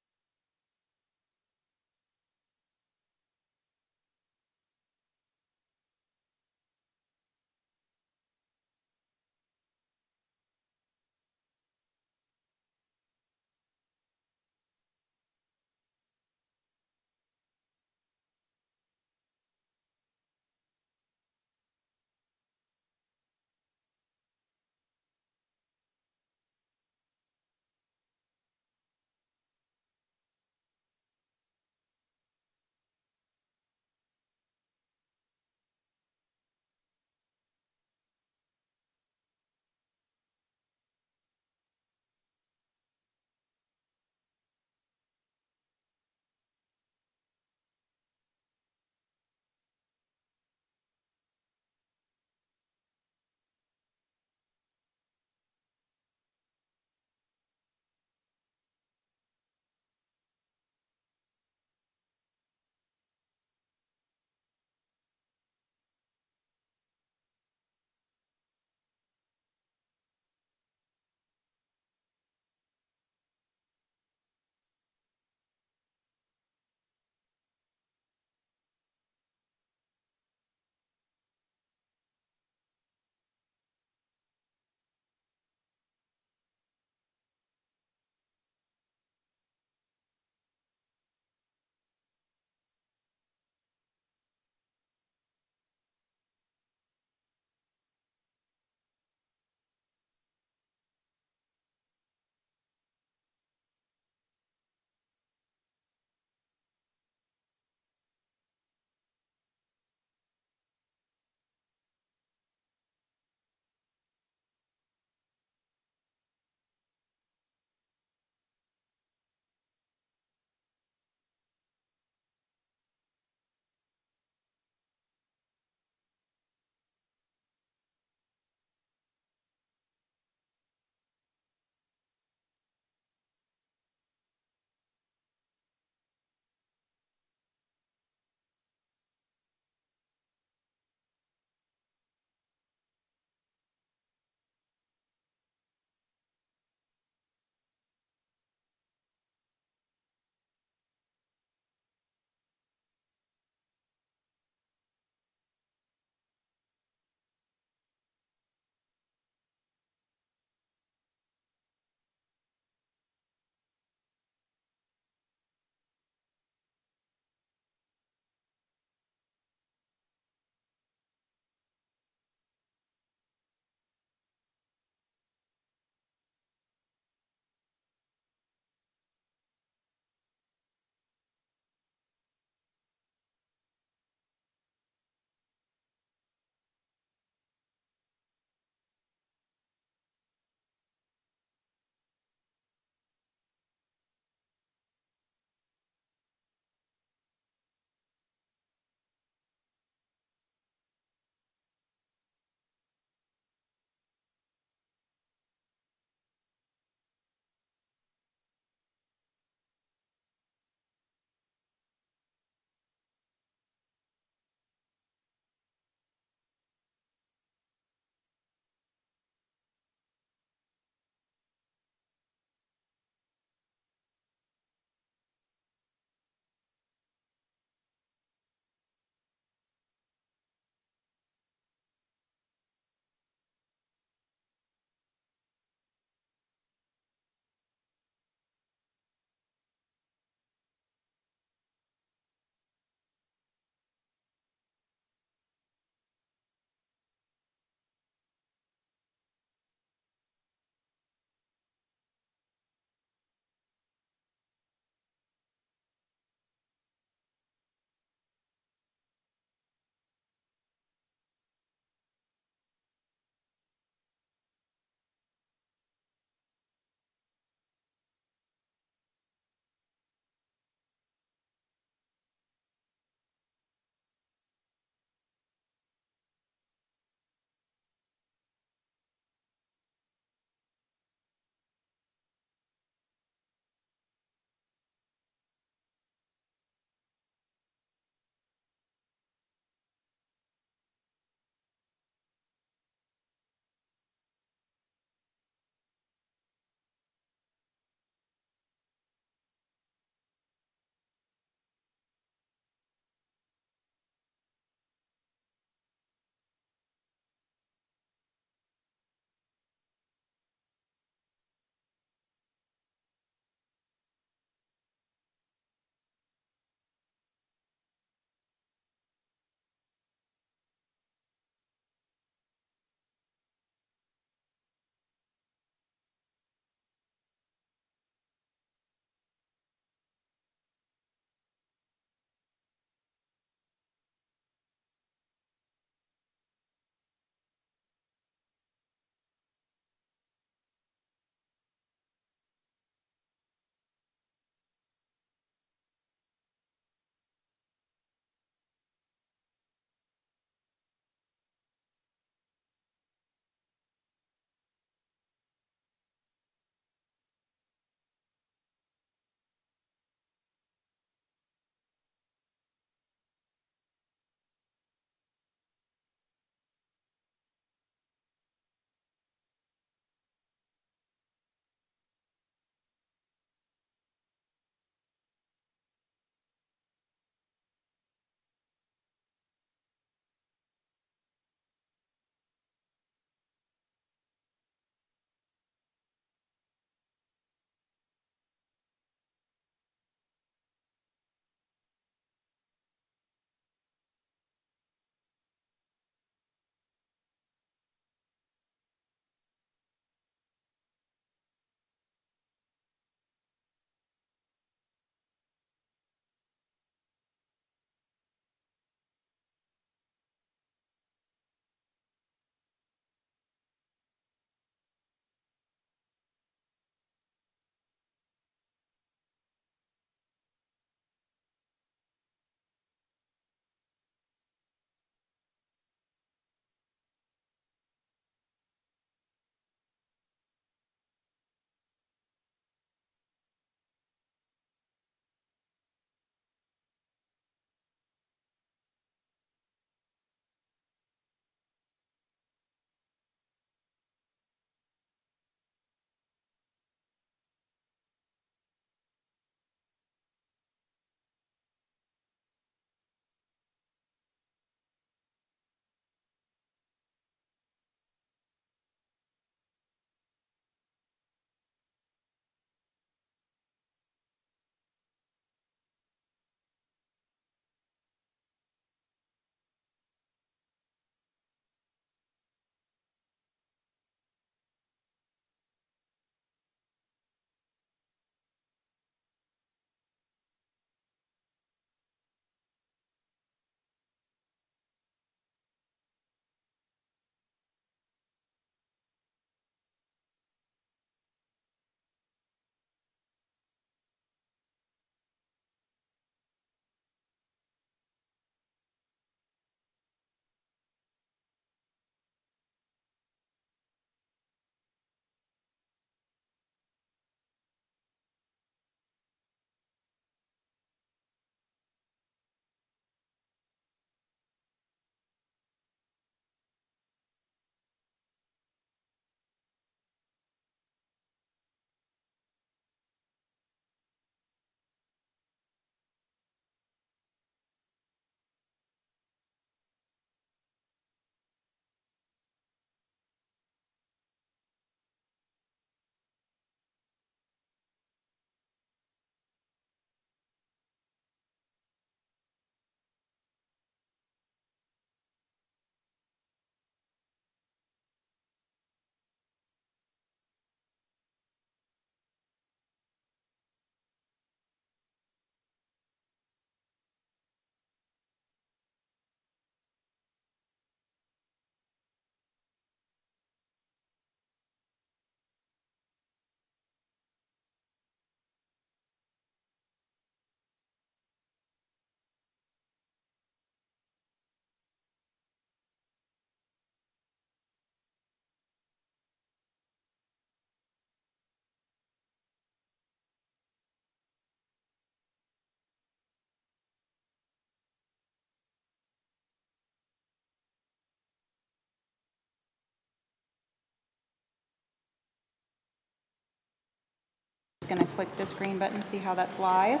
Just going to click this green button, see how that's live.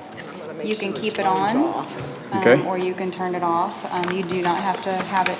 You can keep it on, Okay. or you can turn it off. You do not have to have it.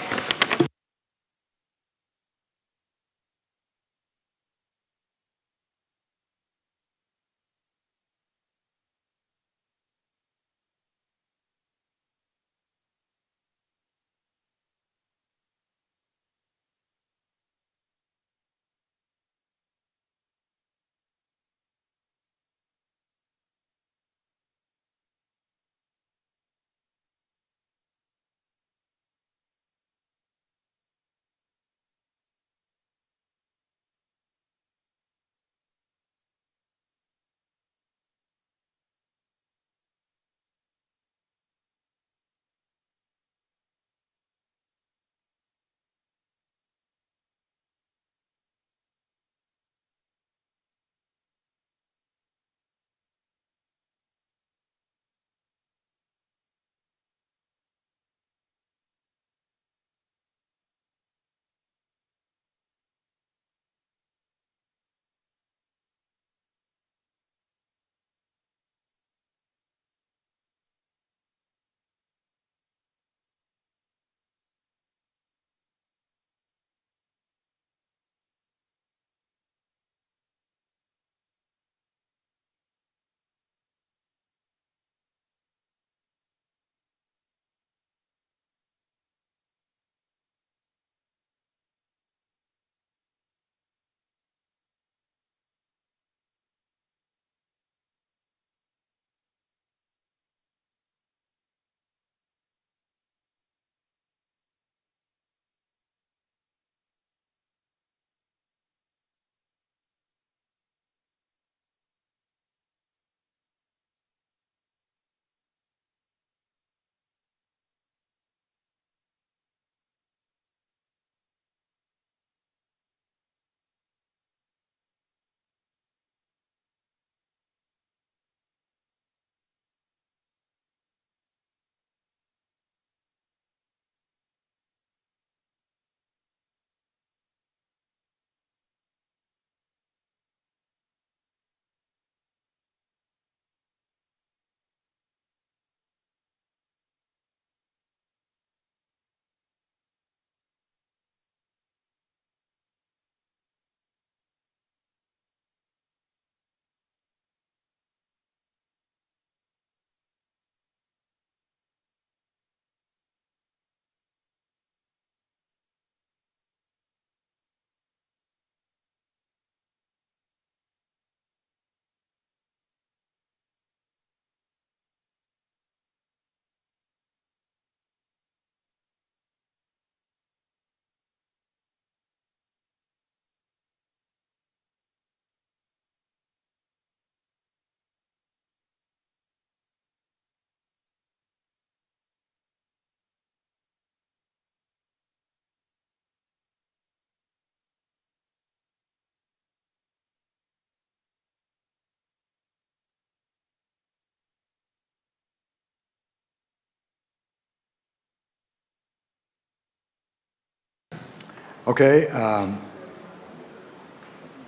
Okay,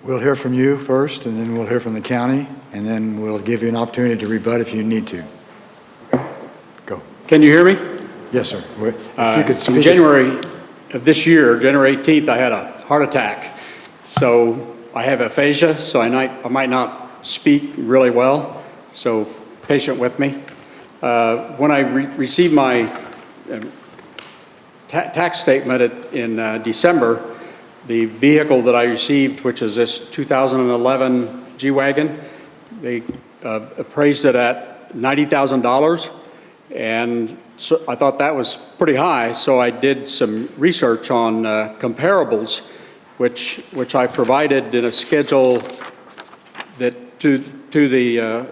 we'll hear from you first, and then we'll hear from the county, and then we'll give you an opportunity to rebut if you need to. Go. Can you hear me? Yes, sir. If you could speak. In January of this year, January 18th, I had a heart attack. So I have aphasia, so I might not speak really well, so patient with me. When I received my tax statement in December, the vehicle that I received, which is this 2011 G-Wagon, they appraised it at $90,000, and so I thought that was pretty high, so I did some research on comparables, which I provided in a schedule that to the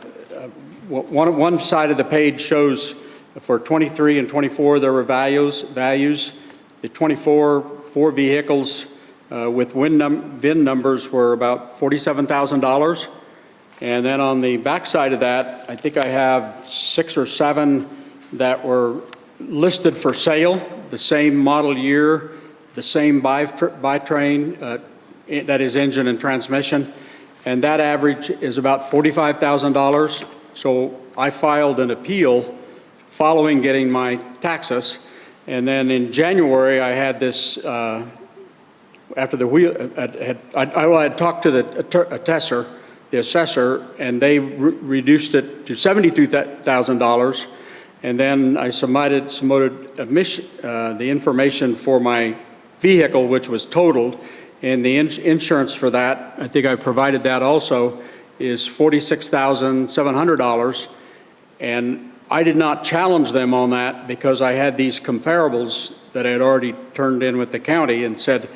one side of the page shows for 23 and 24 there were values. The 4 vehicles with VIN numbers were about $47,000. And then on the back side of that, I think I have 6 or 7 that were listed for sale, the same model year, the same buy train, that is engine and transmission. and that average is about $45,000. So I filed an appeal following getting my taxes, and then in January, I had this, after the wheel, I had talked to the assessor, and they reduced it to $72,000. And then I submitted the information for my vehicle, which was totaled, and the insurance for that, I think I provided that also, is $46,700. And I did not challenge them on that because I had these comparables that I had already turned in with the county and said,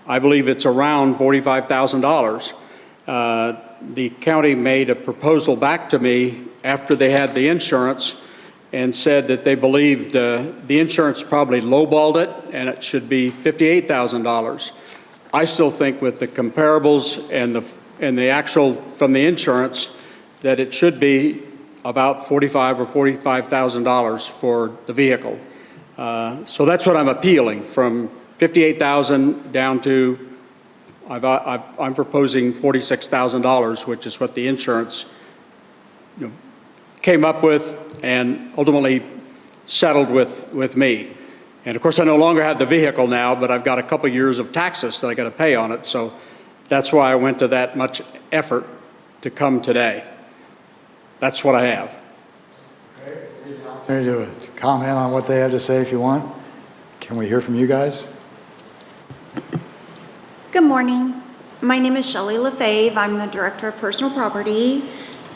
I believe it's around $45,000. The county made a proposal back to me after they had the insurance and said that they believed the insurance probably lowballed it and it should be $58,000. I still think with the comparables and the actual from the insurance that it should be about $45,000 or $45,000 for the vehicle. So that's what I'm appealing, from $58,000 down to, I'm proposing $46,000, which is what the insurance came up with and ultimately settled with me. And of course, I no longer have the vehicle now, but I've got a couple years of taxes that I got to pay on it. So that's why I went to that much effort to come today. That's what I have. Ready to comment on what they have to say if you want? Can we hear from you guys? Good morning. My name is Shelley LaFave. I'm the Director of Personal Property.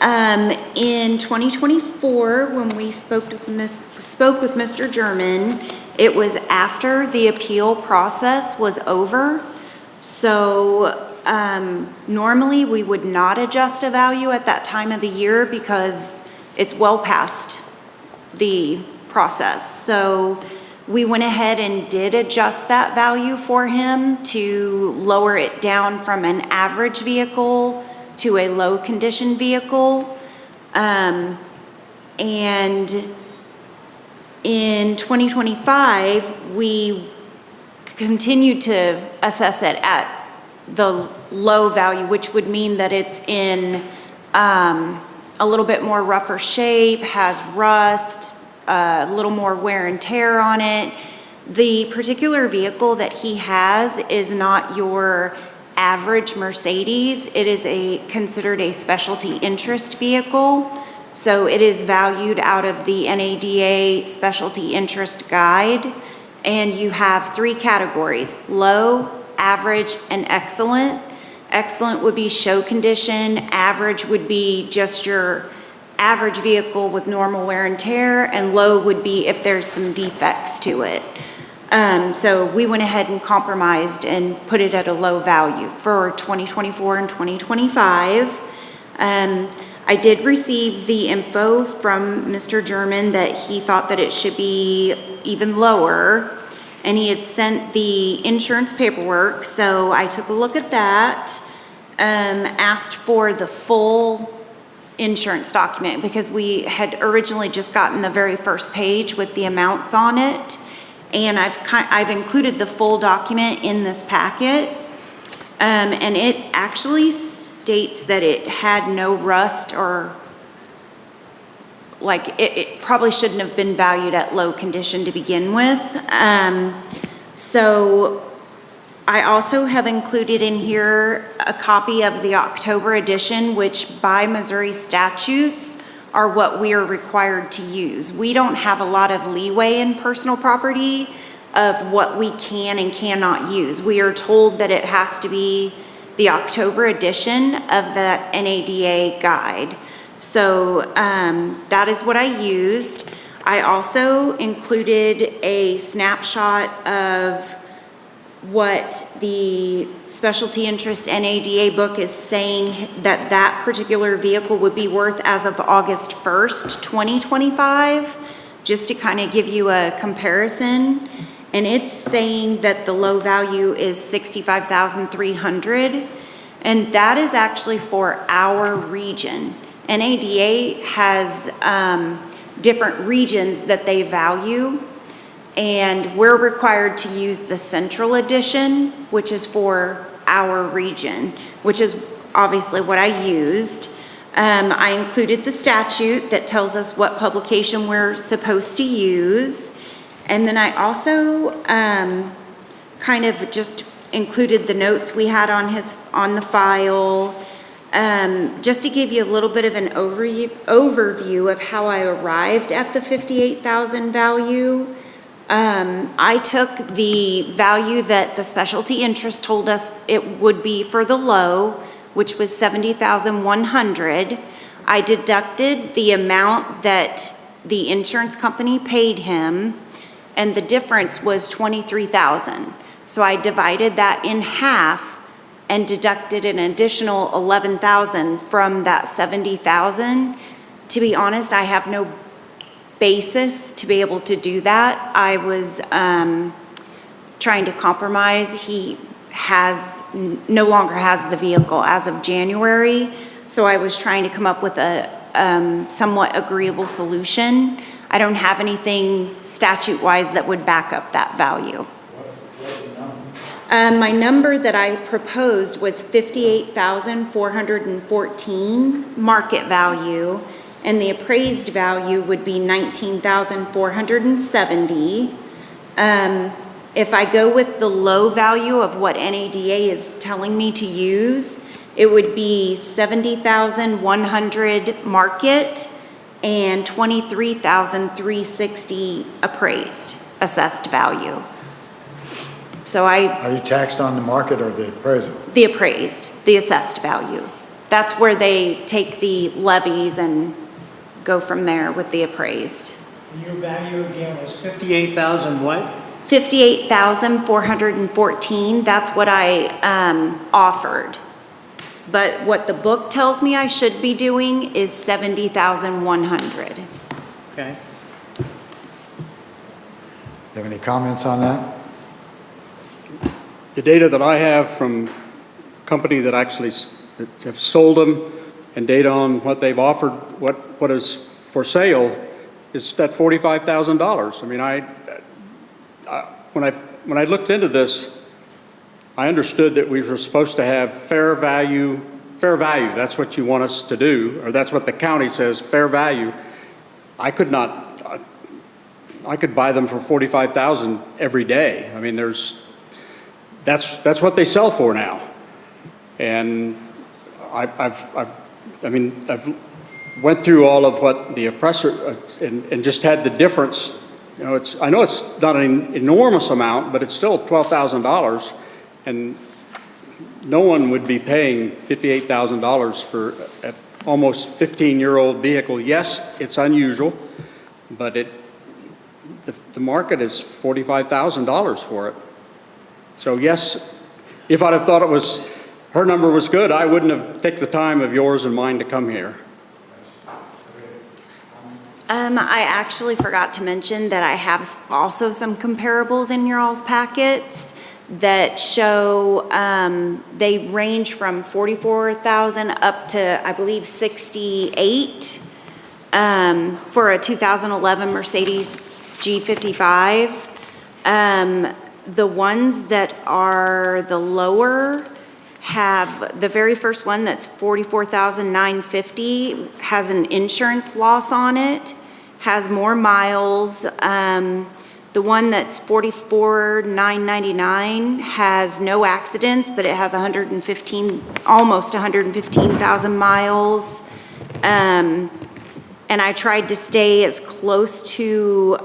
In 2024, when we spoke with Mr. German, it was after the appeal process was over. So normally we would not adjust a value at that time of the year because it's well past the process. So we went ahead and did adjust that value for him to lower it down from an average vehicle to a low condition vehicle. And in 2025, we continued to assess it at the low value, which would mean that it's in a little bit more rougher shape, has rust, a little more wear and tear on it. The particular vehicle that he has is not your average Mercedes. It is considered a specialty interest vehicle. So it is valued out of the NADA Specialty Interest Guide. And you have 3 categories: low, average, and excellent. Excellent would be show condition. Average would be just your average vehicle with normal wear and tear, and low would be if there's some defects to it. So we went ahead and compromised and put it at a low value for 2024 and 2025. I did receive the info from Mr. German that he thought that it should be even lower, and he had sent the insurance paperwork, so I took a look at that, asked for the full insurance document because we had originally just gotten the very first page with the amounts on it, and I've included the full document in this packet, and it actually states that it had no rust, or like it probably shouldn't have been valued at low condition to begin with. So I also have included in here a copy of the October edition, which by Missouri statutes are what we are required to use. We don't have a lot of leeway in personal property of what we can and cannot use. We are told that it has to be the October edition of the NADA guide. So that is what I used. I also included a snapshot of what the specialty interest NADA book is saying that particular vehicle would be worth as of August 1st, 2025, just to kind of give you a comparison. And it's saying that the low value is $65,300, and that is actually for our region. NADA has different regions that they value, and we're required to use the central edition, which is for our region, which is obviously what I used. I included the statute that tells us what publication we're supposed to use. And then I also kind of just included the notes we had on the file, just to give you a little bit of an overview of how I arrived at the 58,000 value. I took the value that the specialty interest told us it would be for the low, which was 70,100. I deducted the amount that the insurance company paid him, and the difference was 23,000. So I divided that in half and deducted an additional 11,000 from that 70,000. To be honest, I have no basis to be able to do that. I was trying to compromise. He no longer has the vehicle as of January, so I was trying to come up with a somewhat agreeable solution. I don't have anything statute-wise that would back up that value. My number that I proposed was 58,414 market value, and the appraised value would be 19,470. If I go with the low value of what NADA is telling me to use, it would be 70,100 market and 23,360 assessed value. So Are you taxed on the market or the appraisal? the assessed value. That's where they take the levies and go from there with the appraised. Your value again was 58,000 what? 58,414, that's what I offered. But what the book tells me I should be doing is 70,100. Okay. Have any comments on that? The data that I have from company that actually that have sold them and data on what they've offered, what is for sale, is that $45,000. I mean, when I looked into this, I understood that we were supposed to have fair value, that's what you want us to do, or that's what the county says, fair value. I could buy them for $45,000 every day. I mean, that's what they sell for now. And I've went through all of what the appraiser and just had the difference. You know, I know it's not an enormous amount, but it's still $12,000, and no one would be paying $58,000 for an almost 15-year-old vehicle. Yes, it's unusual, but the market is $45,000 for it. So yes, if I'd have thought her number was good, I wouldn't have taken the time of yours and mine to come here. I actually forgot to mention that I have also some comparables in your all's packets that show they range from 44,000 up to, I believe, 68 for a 2011 Mercedes G55. The ones that are the lower have, the very first one that's 44,950 has an insurance loss on it, has more miles. The one that's 44,999 has no accidents, but it has almost 115,000 miles. And I tried to stay as close to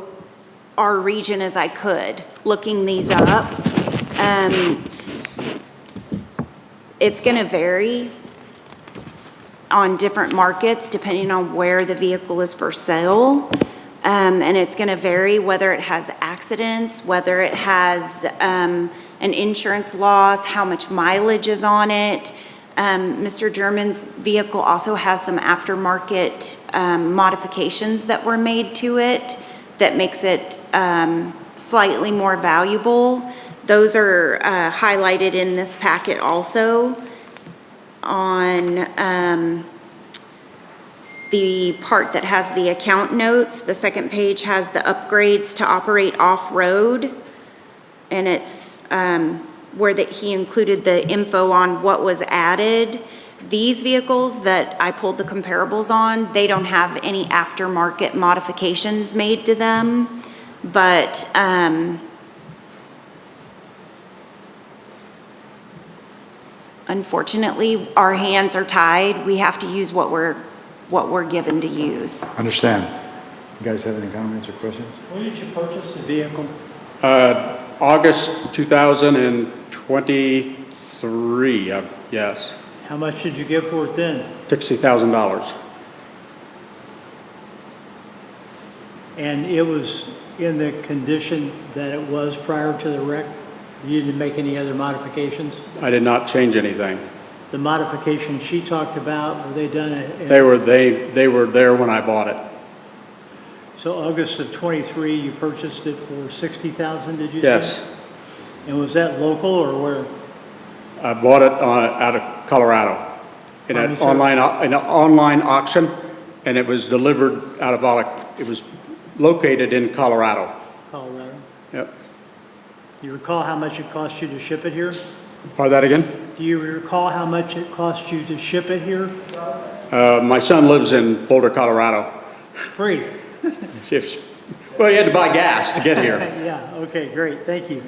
our region as I could, looking these up. It's going to vary on different markets depending on where the vehicle is for sale. And it's going to vary whether it has accidents, whether it has an insurance loss, how much mileage is on it. Mr. German's vehicle also has some aftermarket modifications that were made to it that makes it slightly more valuable. Those are highlighted in this packet also. On the part that has the account notes, the second page has the upgrades to operate off-road, and it's where he included the info on what was added. these vehicles that I pulled the comparables on, they don't have any aftermarket modifications made to them, but, unfortunately, our hands are tied. We have to use what we're given to use. Understand. You guys have any comments or questions? When did you purchase the vehicle? August 2023, yes, How much did you get for it then? $60,000. And it was in the condition that it was prior to the wreck? You didn't make any other modifications? I did not change anything. The modifications she talked about, were they done? They were there when I bought it. So August of '23, you purchased it for $60,000, did you say? Yes. And was that local or where? I bought it out of Colorado in Pardon an me, sir? online auction, and it was delivered out of, it was located in Colorado. Colorado? Yep. Do you recall how much it cost you to ship it here? Try that again? Do you recall how much it cost you to ship it here? My son lives in Boulder, Colorado. Free? Well, you had to buy gas to get here. Yeah, okay, great, thank you.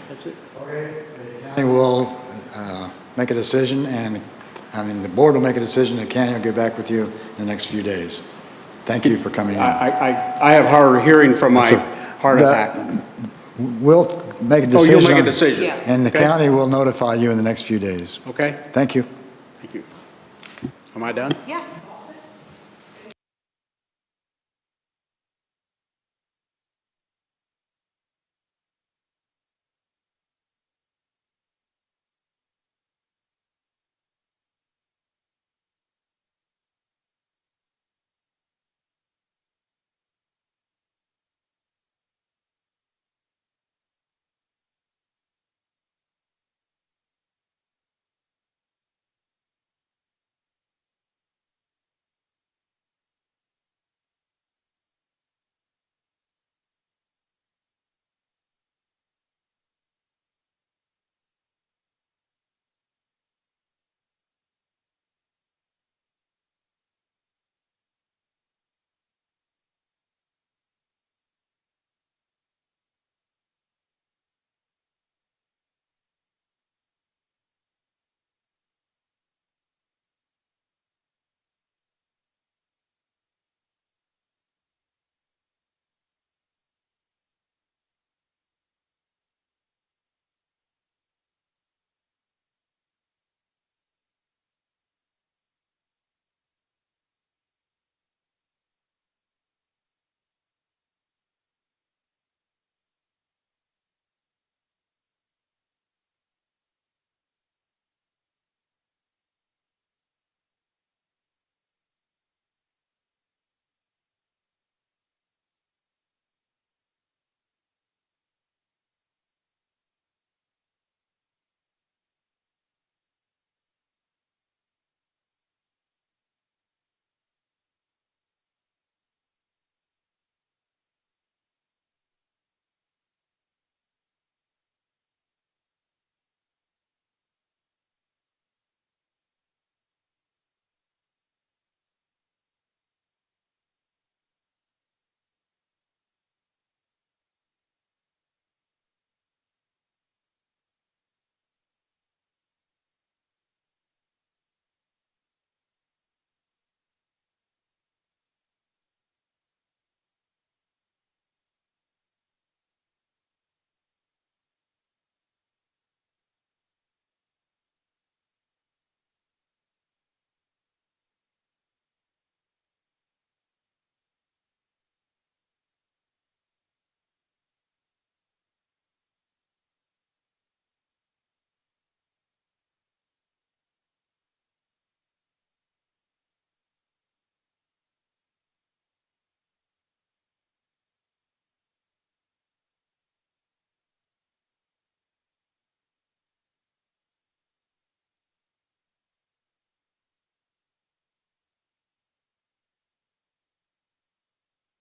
That's it. County will make a decision, and, the board will make a decision, and county will get back with you in the next few days. Thank you for coming in. I have hard hearing from my heart attack. We'll make a Oh, decision. you'll make a decision? Yeah. And the Okay. county will notify you in the next few days. Okay? Thank you. Thank you. Am I done? Yeah.